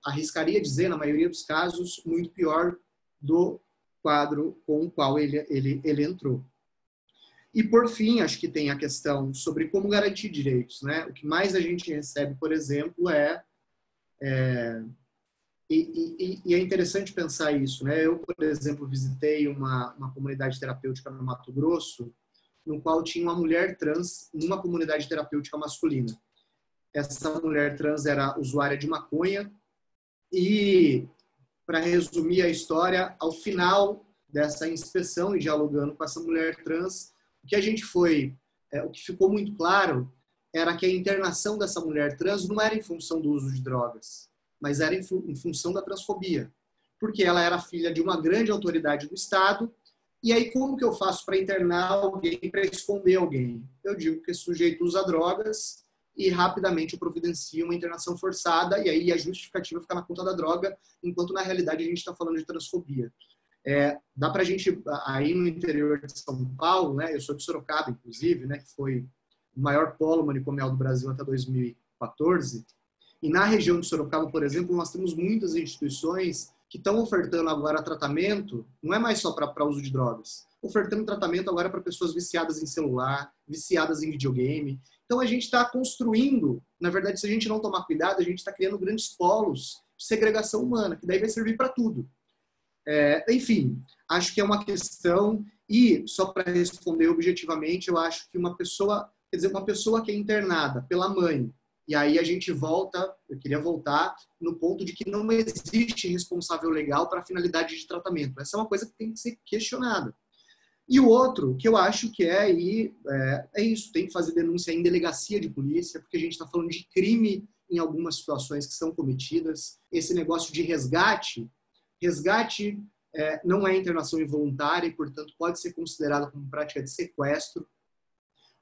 arriscaria dizer, na maioria dos casos, muito pior do quadro com o qual ele entrou. E, por fim, acho que tem a questão sobre como garantir direitos, né? O que mais a gente recebe, por exemplo, e é interessante pensar isso, né? Eu, por exemplo, visitei uma comunidade terapêutica no Mato Grosso, no qual tinha uma mulher trans numa comunidade terapêutica masculina. Essa mulher trans era usuária de maconha e, para resumir a história, ao final dessa inspeção e dialogando com essa mulher trans, o que ficou muito claro era que a internação dessa mulher trans não era em função do uso de drogas, mas era em função da transfobia, porque ela era filha de uma grande autoridade do Estado, e aí como que eu faço para internar alguém, para esconder alguém? Eu digo que esse sujeito usa drogas e rapidamente eu providencio uma internação forçada, e aí a justificativa fica na conta da droga, enquanto na realidade a gente está falando de transfobia. Dá para a gente, aí no interior de São Paulo, né, eu sou de Sorocaba, inclusive, né, que foi o maior polo manicomial do Brasil até 2014, e na região de Sorocaba, por exemplo, nós temos muitas instituições que estão ofertando agora tratamento, não é mais só para uso de drogas, ofertando tratamento agora para pessoas viciadas em celular, viciadas em videogame. Então a gente está construindo, na verdade, se a gente não tomar cuidado, a gente está criando grandes polos de segregação humana, que daí vai servir para tudo. Enfim, acho que é uma questão, e só para responder objetivamente, eu acho que uma pessoa que é internada pela mãe, e aí a gente eu queria voltar no ponto de que não existe responsável legal para a finalidade de tratamento. Essa é uma coisa que tem que ser questionada. E o outro, que eu acho que é isso, tem que fazer denúncia em delegacia de polícia, porque a gente está falando de crime em algumas situações que são cometidas. Esse negócio de resgate não é internação involuntária e, portanto, pode ser considerado como prática de sequestro.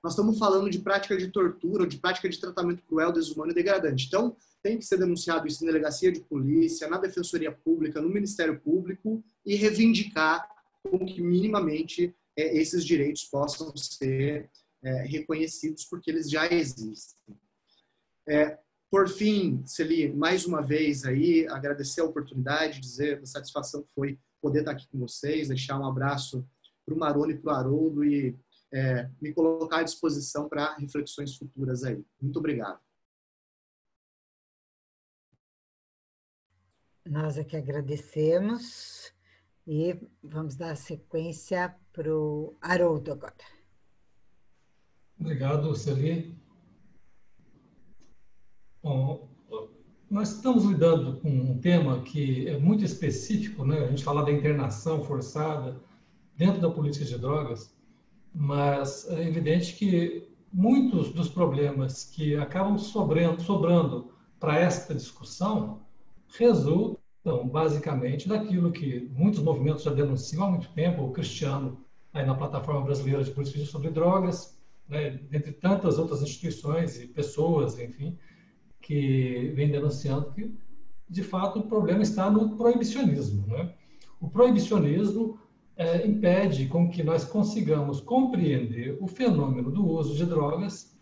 Nós estamos falando de prática de tortura ou de prática de tratamento cruel, desumano e degradante. Então, tem que ser denunciado isso em delegacia de polícia, na Defensoria Pública, no Ministério Público e reivindicar com que minimamente esses direitos possam ser reconhecidos, porque eles já existem. Por fim, Celi, mais uma vez aí, agradecer a oportunidade, dizer a satisfação que foi poder estar aqui com vocês, deixar um abraço para o Maroni e para o Haroldo e me colocar à disposição para reflexões futuras aí. Muito obrigado. Nós é que agradecemos. E vamos dar sequência para o Haroldo agora. Obrigado, Celi. Bom, nós estamos lidando com um tema que é muito específico, né? A gente fala da internação forçada dentro da política de drogas, mas é evidente que muitos dos problemas que acabam sobrando para esta discussão resultam basicamente daquilo que muitos movimentos já denunciam há muito tempo, o Cristiano, aí na Plataforma Brasileira de Política sobre Drogas, né, entre tantas outras instituições e pessoas, enfim, que vem denunciando que, de fato, o problema está no proibicionismo, né? O proibicionismo impede com que nós consigamos compreender o fenômeno do uso de drogas,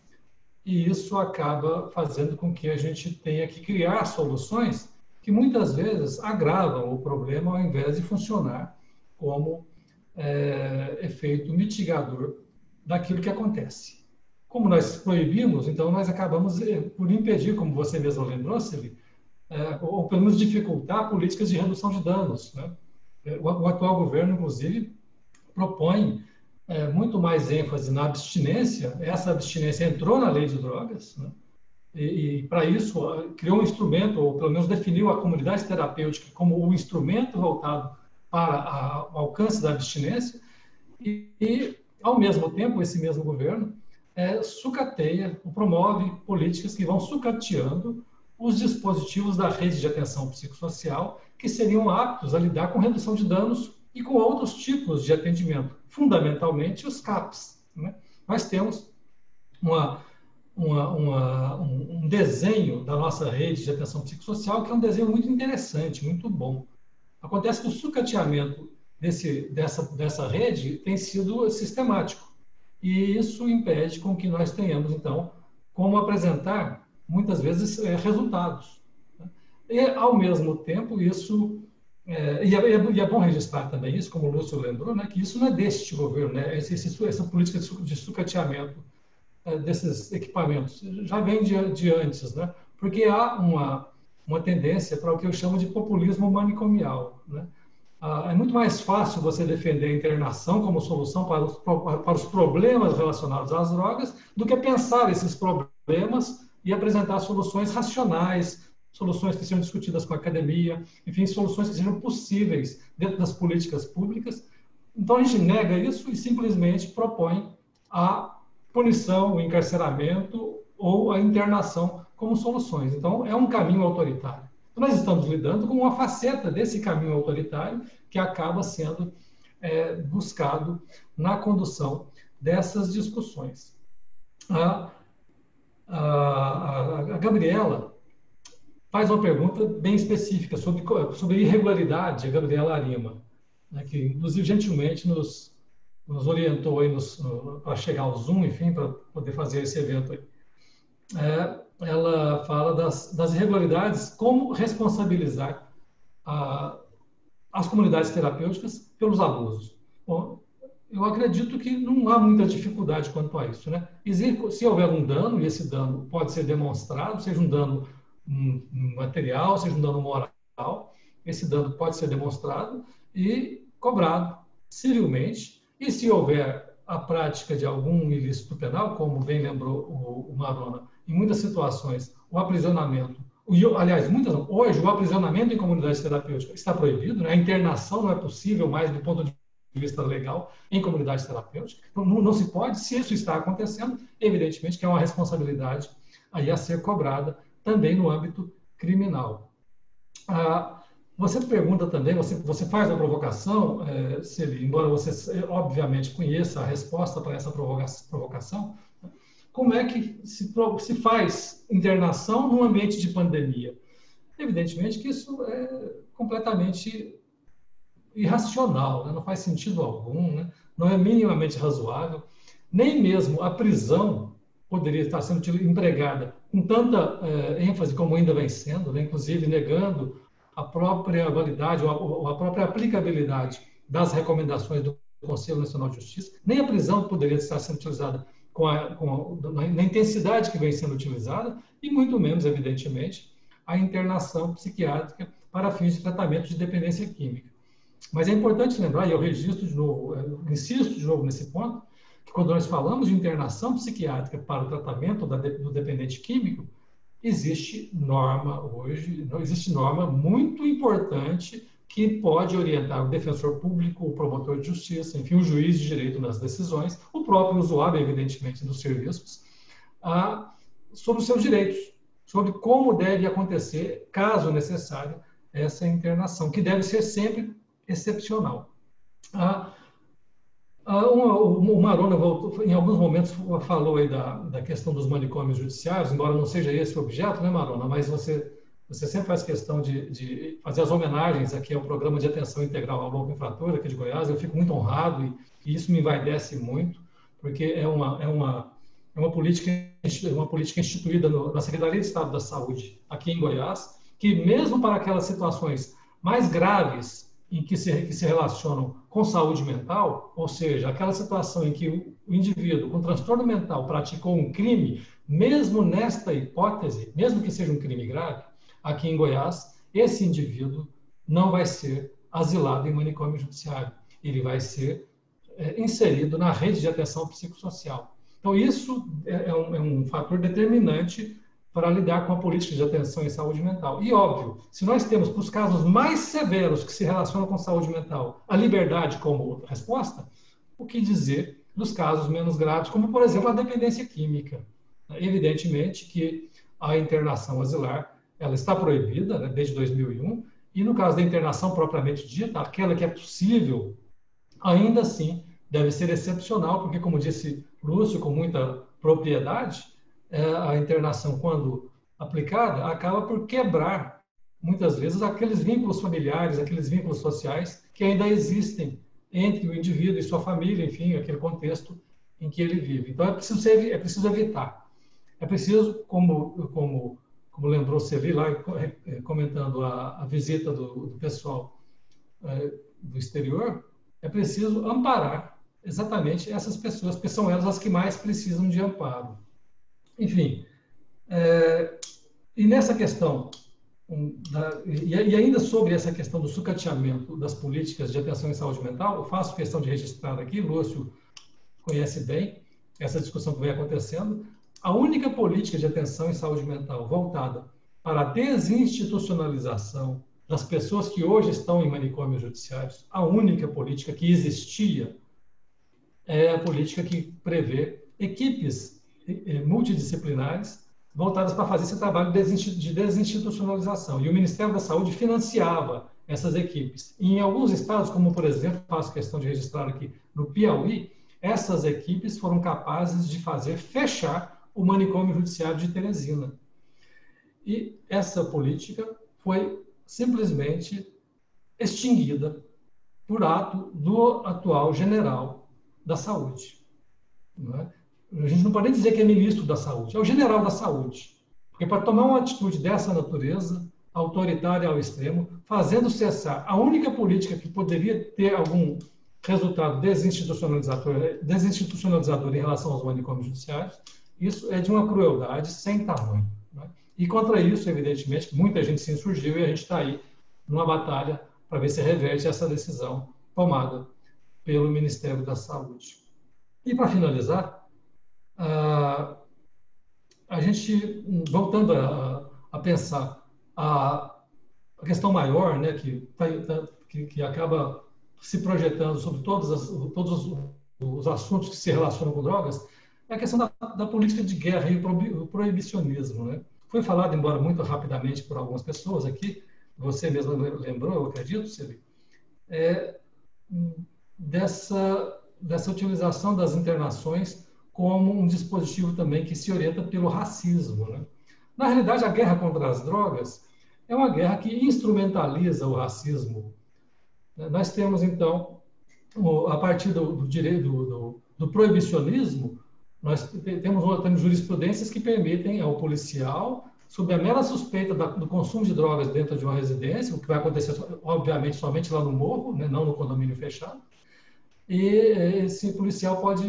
e isso acaba fazendo com que a gente tenha que criar soluções que muitas vezes agravam o problema ao invés de funcionar como efeito mitigador daquilo que acontece. Como nós proibimos, então nós acabamos por impedir, como você mesmo lembrou, Celi, ou pelo menos dificultar políticas de redução de danos, né? O atual governo, inclusive, propõe muito mais ênfase na abstinência. Essa abstinência entrou na lei de drogas, né? E para isso, criou um instrumento, ou pelo menos definiu a comunidade terapêutica como o instrumento voltado para o alcance da abstinência. E, ao mesmo tempo, esse mesmo governo sucateia, promove políticas que vão sucateando os dispositivos da rede de atenção psicossocial que seriam aptos a lidar com redução de danos e com outros tipos de atendimento, fundamentalmente os CAPs, né? Nós temos um desenho da nossa rede de atenção psicossocial que é um desenho muito interessante, muito bom. Acontece que o sucateamento dessa rede tem sido sistemático, e isso impede com que nós tenhamos, então, como apresentar, muitas vezes, resultados. E, ao mesmo tempo, isso... E é bom registrar também isso, como o Lúcio lembrou, né, que isso não é deste governo, né, essa política de sucateamento desses equipamentos já vem de antes, né, porque há uma tendência para o que eu chamo de populismo manicomial, né. É muito mais fácil você defender a internação como solução para os problemas relacionados às drogas do que pensar esses problemas e apresentar soluções racionais, soluções que sejam discutidas com a academia, enfim, soluções que sejam possíveis dentro das políticas públicas. Então, a gente nega isso e simplesmente propõe a punição, o encarceramento ou a internação como soluções. Então, é um caminho autoritário. Então, nós estamos lidando com uma faceta desse caminho autoritário que acaba sendo buscado na condução dessas discussões. A Gabriela faz uma pergunta bem específica sobre irregularidade, a Gabriela Arima, né, que, inclusive, gentilmente nos orientou para chegar ao Zoom, enfim, para poder fazer esse evento aí. Ela fala das irregularidades, como responsabilizar as comunidades terapêuticas pelos abusos. Bom, eu acredito que não há muita dificuldade quanto a isso, né? Se houver um dano, e esse dano pode ser demonstrado, seja um dano material, seja um dano moral, esse dano pode ser demonstrado e cobrado civilmente. E se houver a prática de algum ilícito penal, como bem lembrou o Marona, em muitas situações, o aprisionamento, aliás, hoje o aprisionamento em comunidade terapêutica está proibido, né? A internação não é possível mais do ponto de vista legal em comunidade terapêutica. Então, não se pode, se isso está acontecendo, evidentemente que é uma responsabilidade aí a ser cobrada também no âmbito criminal. Você pergunta também, você faz a provocação, Celi, embora você obviamente conheça a resposta para essa provocação, como é que se faz internação num ambiente de pandemia? Evidentemente que isso é completamente irracional, né? Não faz sentido algum, né? Não é minimamente razoável, nem mesmo a prisão poderia estar sendo empregada com tanta ênfase como ainda vem sendo, né? Inclusive negando a própria validade ou a própria aplicabilidade das recomendações do Conselho Nacional de Justiça. Nem a prisão poderia estar sendo utilizada na intensidade que vem sendo utilizada, e muito menos, evidentemente, a internação psiquiátrica para fins de tratamento de dependência química. Mas é importante lembrar, e eu registro de novo, eu insisto de novo nesse ponto, que quando nós falamos de internação psiquiátrica para o tratamento do dependente químico, existe norma hoje, existe norma muito importante que pode orientar o defensor público, o promotor de justiça, enfim, o juiz de direito nas decisões, o próprio usuário, evidentemente, dos serviços, sobre os seus direitos, sobre como deve acontecer, caso necessário, essa internação, que deve ser sempre excepcional. O Marona voltou, em alguns momentos falou aí da questão dos manicômios judiciários, embora não seja esse o objeto, né, Marona? Mas você sempre faz questão de fazer as homenagens aqui ao Programa de Atenção Integral ao Louco Infrator aqui de Goiás. Eu fico muito honrado e isso me envaidece muito, porque é uma política instituída na Secretaria de Estado da Saúde aqui em Goiás, que mesmo para aquelas situações mais graves em que se relacionam com saúde mental, ou seja, aquela situação em que o indivíduo com transtorno mental praticou um crime, mesmo nesta hipótese, mesmo que seja um crime grave, aqui em Goiás, esse indivíduo não vai ser asilado em manicômio judiciário. Ele vai ser inserido na rede de atenção psicossocial. Então, isso é um fator determinante para lidar com a política de atenção em saúde mental. E, óbvio, se nós temos, para os casos mais severos que se relacionam com saúde mental, a liberdade como resposta, o que dizer dos casos menos graves, como, por exemplo, a dependência química? Evidentemente que a internação asilar ela está proibida, né, desde 2001, e no caso da internação propriamente dita, aquela que é possível, ainda assim, deve ser excepcional, porque, como disse Lúcio com muita propriedade, a internação, quando aplicada, acaba por quebrar, muitas vezes, aqueles vínculos familiares, aqueles vínculos sociais que ainda existem entre o indivíduo e sua família, enfim, aquele contexto em que ele vive. Então, é preciso evitar. É preciso, como lembrou Celi lá, comentando a visita do pessoal do exterior, é preciso amparar exatamente essas pessoas, porque são elas as que mais precisam de amparo. Enfim, e nessa questão, e ainda sobre essa questão do sucateamento das políticas de atenção em saúde mental, eu faço questão de registrar aqui, Lúcio conhece bem essa discussão que vem acontecendo, a única política de atenção em saúde mental voltada para a desinstitucionalização das pessoas que hoje estão em manicômios judiciários, a única política que existia é a política que prevê equipes multidisciplinares voltadas para fazer esse trabalho de desinstitucionalização. E o Ministério da Saúde financiava essas equipes. E em alguns estados, como por exemplo, faço questão de registrar aqui no Piauí, essas equipes foram capazes de fazer fechar o manicômio judiciário de Teresina. E essa política foi simplesmente extinguida por ato do atual general da saúde. Não é? A gente não pode nem dizer que é ministro da saúde, é o general da saúde. Porque para tomar uma atitude dessa natureza, autoritária ao extremo, fazendo cessar a única política que poderia ter algum resultado desinstitucionalizador em relação aos manicômios judiciários, isso é de uma crueldade sem tamanho. Né? E contra isso, evidentemente, muita gente se insurgiu e a gente está aí numa batalha para ver se reverte essa decisão tomada pelo Ministério da Saúde. E para finalizar, a gente, voltando a pensar a questão maior, né, que acaba se projetando sobre todos os assuntos que se relacionam com drogas, é a questão da política de guerra e o proibicionismo. Né? Foi falado, embora muito rapidamente por algumas pessoas aqui, você mesmo lembrou, eu acredito, Celi, dessa utilização das internações como um dispositivo também que se orienta pelo racismo. Né? Na realidade, a guerra contra as drogas é uma guerra que instrumentaliza o racismo. Nós temos, então, a partir do proibicionismo, nós temos jurisprudências que permitem ao policial, sob a mera suspeita do consumo de drogas dentro de uma residência, o que vai acontecer, obviamente, somente lá no morro, né, não no condomínio fechado, e esse policial pode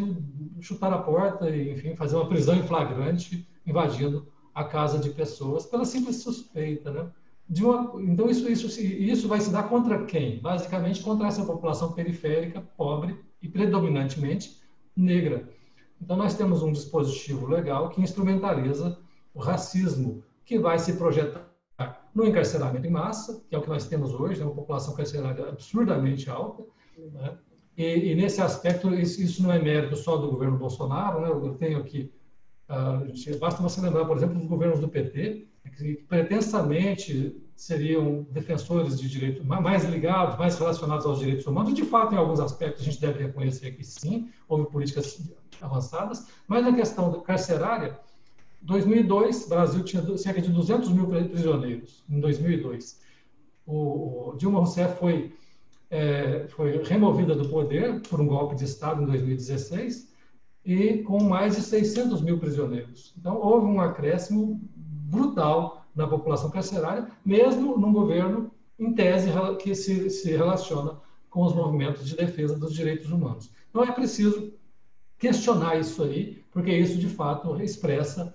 chutar a porta e, enfim, fazer uma prisão em flagrante, invadindo a casa de pessoas, pela simples suspeita. Né? Então, isso vai se dar contra quem? Basicamente, contra essa população periférica, pobre e predominantemente negra. Então, nós temos um dispositivo legal que instrumentaliza o racismo, que vai se projetar no encarceramento em massa, que é o que nós temos hoje, né, uma população carcerária absurdamente alta, né? E nesse aspecto, isso não é mérito só do governo Bolsonaro, né? Eu tenho aqui, basta você lembrar, por exemplo, dos governos do PT, que pretensamente seriam defensores de direitos mais ligados, mais relacionados aos direitos humanos, e de fato, em alguns aspectos, a gente deve reconhecer que sim, houve políticas avançadas, mas na questão carcerária, em 2002, o Brasil tinha cerca de 200 mil prisioneiros, em 2002. O Dilma Rousseff foi removida do poder por um golpe de Estado em 2016 e com mais de 600 mil prisioneiros. Então, houve um acréscimo brutal na população carcerária, mesmo num governo, em tese, que se relaciona com os movimentos de defesa dos direitos humanos. Então, é preciso questionar isso aí, porque isso, de fato, expressa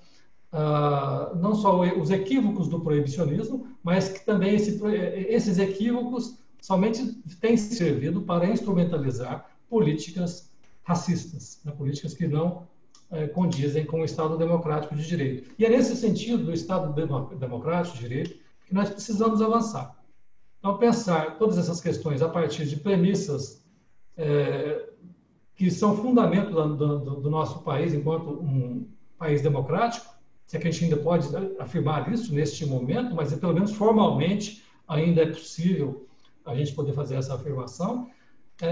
não só os equívocos do proibicionismo, mas que também esses equívocos somente têm servido para instrumentalizar políticas racistas, né? Políticas que não condizem com o Estado democrático de direito. E é nesse sentido do Estado democrático de direito que nós precisamos avançar. Então, pensar todas essas questões a partir de premissas que são fundamento do nosso país enquanto um país democrático, se é que a gente ainda pode afirmar isso neste momento, mas pelo menos formalmente ainda é possível a gente poder fazer essa afirmação,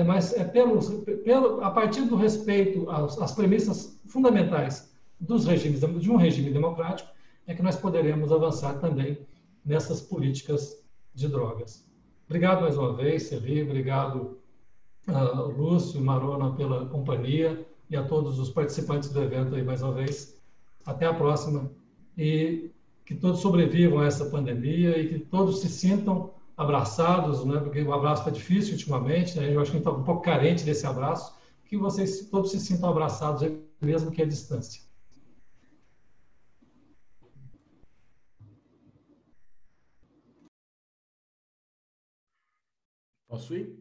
mas a partir do respeito às premissas fundamentais de um regime democrático, é que nós poderemos avançar também nessas políticas de drogas. Obrigado mais uma vez, Celi, obrigado, Lúcio e Marona, pela companhia, e a todos os participantes do evento aí mais uma vez. Até a próxima, e que todos sobrevivam a essa pandemia e que todos se sintam abraçados, né? Porque o abraço está difícil ultimamente, né? Eu acho que a gente está um pouco carente desse abraço, que vocês todos se sintam abraçados, mesmo que à distância. Posso ir?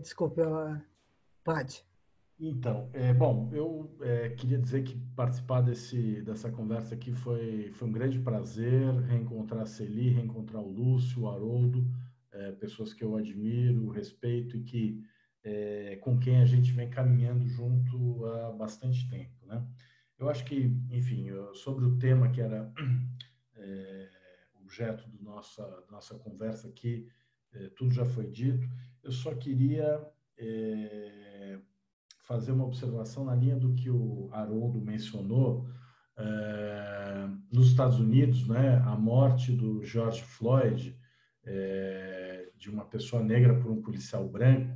Desculpe, pode. Então, bom, eu queria dizer que participar dessa conversa aqui foi um grande prazer, reencontrar a Celi, reencontrar o Lúcio, o Haroldo, pessoas que eu admiro, respeito e com quem a gente vem caminhando junto há bastante tempo, né? Eu acho que, enfim, sobre o tema que era objeto da nossa conversa aqui, tudo já foi dito. Eu só queria fazer uma observação na linha do que o Haroldo mencionou. Nos Estados Unidos, né, a morte do George Floyd, de uma pessoa negra por um policial branco,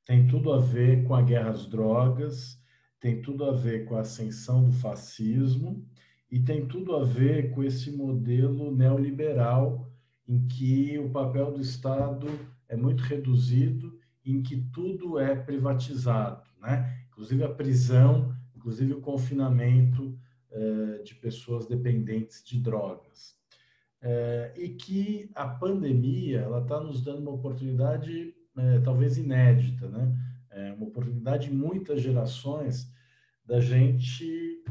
tem tudo a ver com a guerra às drogas, tem tudo a ver com a ascensão do fascismo e tem tudo a ver com esse modelo neoliberal em que o papel do Estado é muito reduzido, em que tudo é privatizado, né? Inclusive a prisão, inclusive o confinamento de pessoas dependentes de drogas. E que a pandemia ela está nos dando uma oportunidade talvez inédita, né? Uma oportunidade em muitas gerações da gente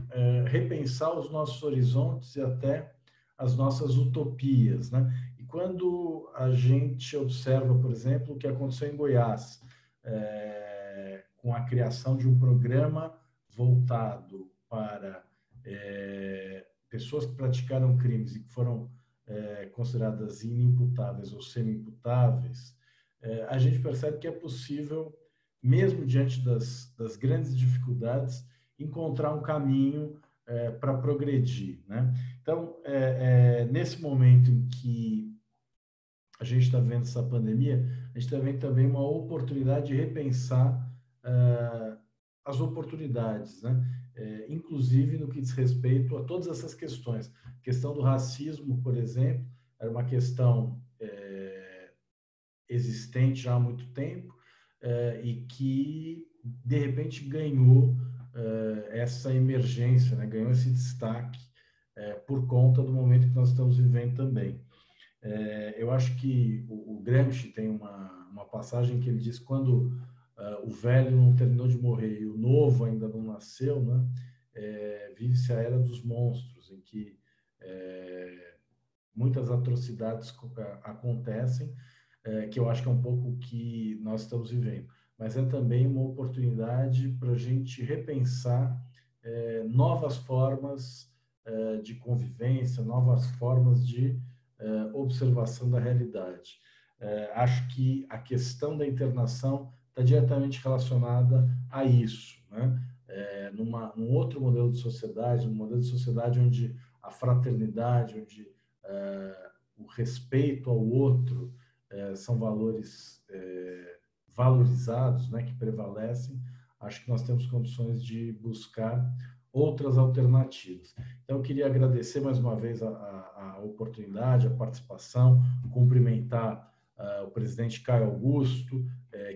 repensar os nossos horizontes e até as nossas utopias, né? E quando a gente observa, por exemplo, o que aconteceu em Goiás, com a criação de um programa voltado para pessoas que praticaram crimes e que foram consideradas inimputáveis ou semi-imputáveis, a gente percebe que é possível, mesmo diante das grandes dificuldades, encontrar um caminho para progredir, né? Então, nesse momento em que a gente está vendo essa pandemia, a gente está vendo também uma oportunidade de repensar as oportunidades, né? Inclusive no que diz respeito a todas essas questões. A questão do racismo, por exemplo, era uma questão existente já há muito tempo e que, de repente, ganhou essa emergência, né? Ganhou esse destaque por conta do momento que nós estamos vivendo também. Eu acho que o Gramsci tem uma passagem que ele diz: quando o velho não terminou de morrer e o novo ainda não nasceu, né, vive-se a era dos monstros, em que muitas atrocidades acontecem, que eu acho que é um pouco o que nós estamos vivendo. Mas é também uma oportunidade para a gente repensar novas formas de convivência, novas formas de observação da realidade. Acho que a questão da internação está diretamente relacionada a isso, né? Num outro modelo de sociedade, num modelo de sociedade onde a fraternidade, onde o respeito ao outro são valores valorizados, né, que prevalecem, acho que nós temos condições de buscar outras alternativas. Então, eu queria agradecer mais uma vez a oportunidade, a participação, cumprimentar o presidente Caio Augusto,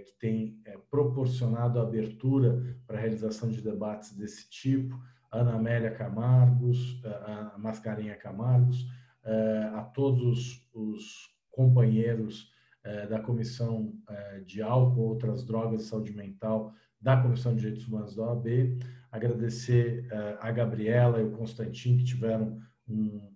que tem proporcionado a abertura para a realização de debates desse tipo, a Ana Amélia Camargos, a Mascarenha Camargos, a todos os companheiros da Comissão de Álcool, Outras Drogas e Saúde Mental da Comissão de Direitos Humanos da OAB, agradecer a Gabriela e o Constantin, que tiveram um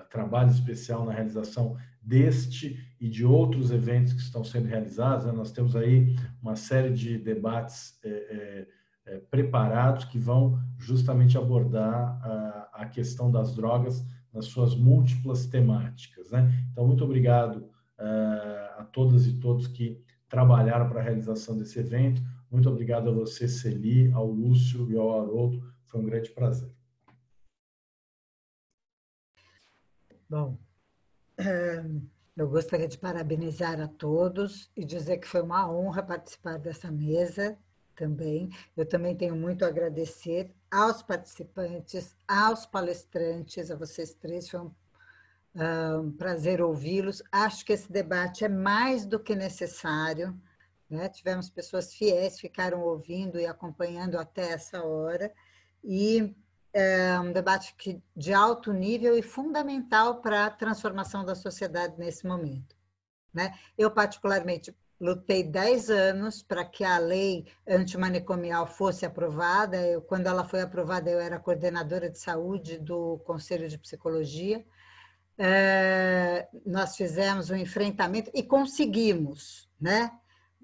trabalho especial na realização deste e de outros eventos que estão sendo realizados, né? Nós temos aí uma série de debates preparados que vão justamente abordar a questão das drogas nas suas múltiplas temáticas, né? Então, muito obrigado a todas e todos que trabalharam para a realização desse evento. Muito obrigado a você, Celi, ao Lúcio e ao Haroldo. Foi um grande prazer. Bom, eu gostaria de parabenizar a todos e dizer que foi uma honra participar dessa mesa também. Eu também tenho muito a agradecer aos participantes, aos palestrantes, a vocês três. Foi um prazer ouvi-los. Acho que esse debate é mais do que necessário, né? Tivemos pessoas fiéis, ficaram ouvindo e acompanhando até essa hora, e é um debate de alto nível e fundamental para a transformação da sociedade nesse momento, né? Eu, particularmente, lutei 10 anos para que a lei antimanicomial fosse aprovada. Quando ela foi aprovada, eu era coordenadora de saúde do Conselho de Psicologia. Nós fizemos um enfrentamento e conseguimos, né?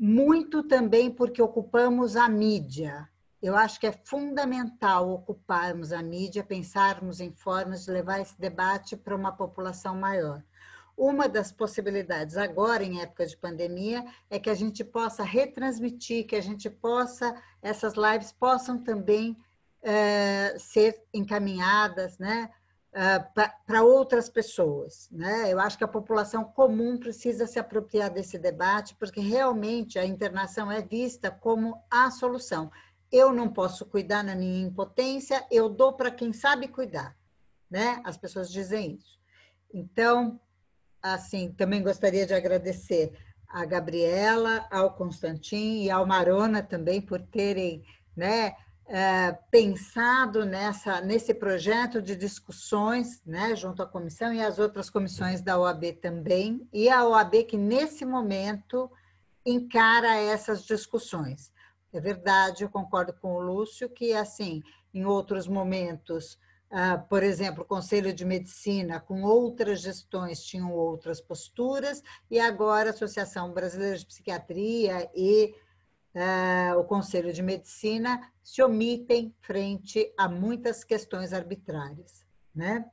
Muito também porque ocupamos a mídia. Eu acho que é fundamental ocuparmos a mídia, pensarmos em formas de levar esse debate para uma população maior. Uma das possibilidades agora, em época de pandemia, é que a gente possa retransmitir, que a gente possa, essas lives possam também ser encaminhadas, né, para outras pessoas, né? Eu acho que a população comum precisa se apropriar desse debate, porque realmente a internação é vista como a solução. Eu não posso cuidar na minha impotência, eu dou para quem sabe cuidar, né? As pessoas dizem isso. Então, assim, também gostaria de agradecer a Gabriela, ao Constantin e ao Marona também por terem, né, pensado nesse projeto de discussões, né, junto à comissão e às outras comissões da OAB também, e a OAB que, nesse momento, encara essas discussões. É verdade, eu concordo com o Lúcio, que, assim, em outros momentos, por exemplo, o Conselho de Medicina, com outras gestões, tinham outras posturas, e agora a Associação Brasileira de Psiquiatria e o Conselho de Medicina se omitem frente a muitas questões arbitrárias, né?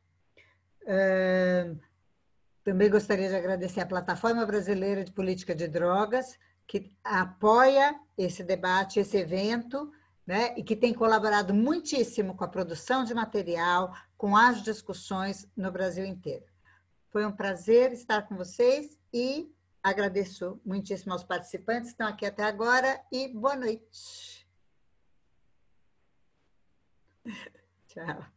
Também gostaria de agradecer à Plataforma Brasileira de Política de Drogas, que apoia esse debate, esse evento, né? E que tem colaborado muitíssimo com a produção de material, com as discussões no Brasil inteiro. Foi um prazer estar com vocês e agradeço muitíssimo aos participantes que estão aqui até agora e boa noite. Tchau.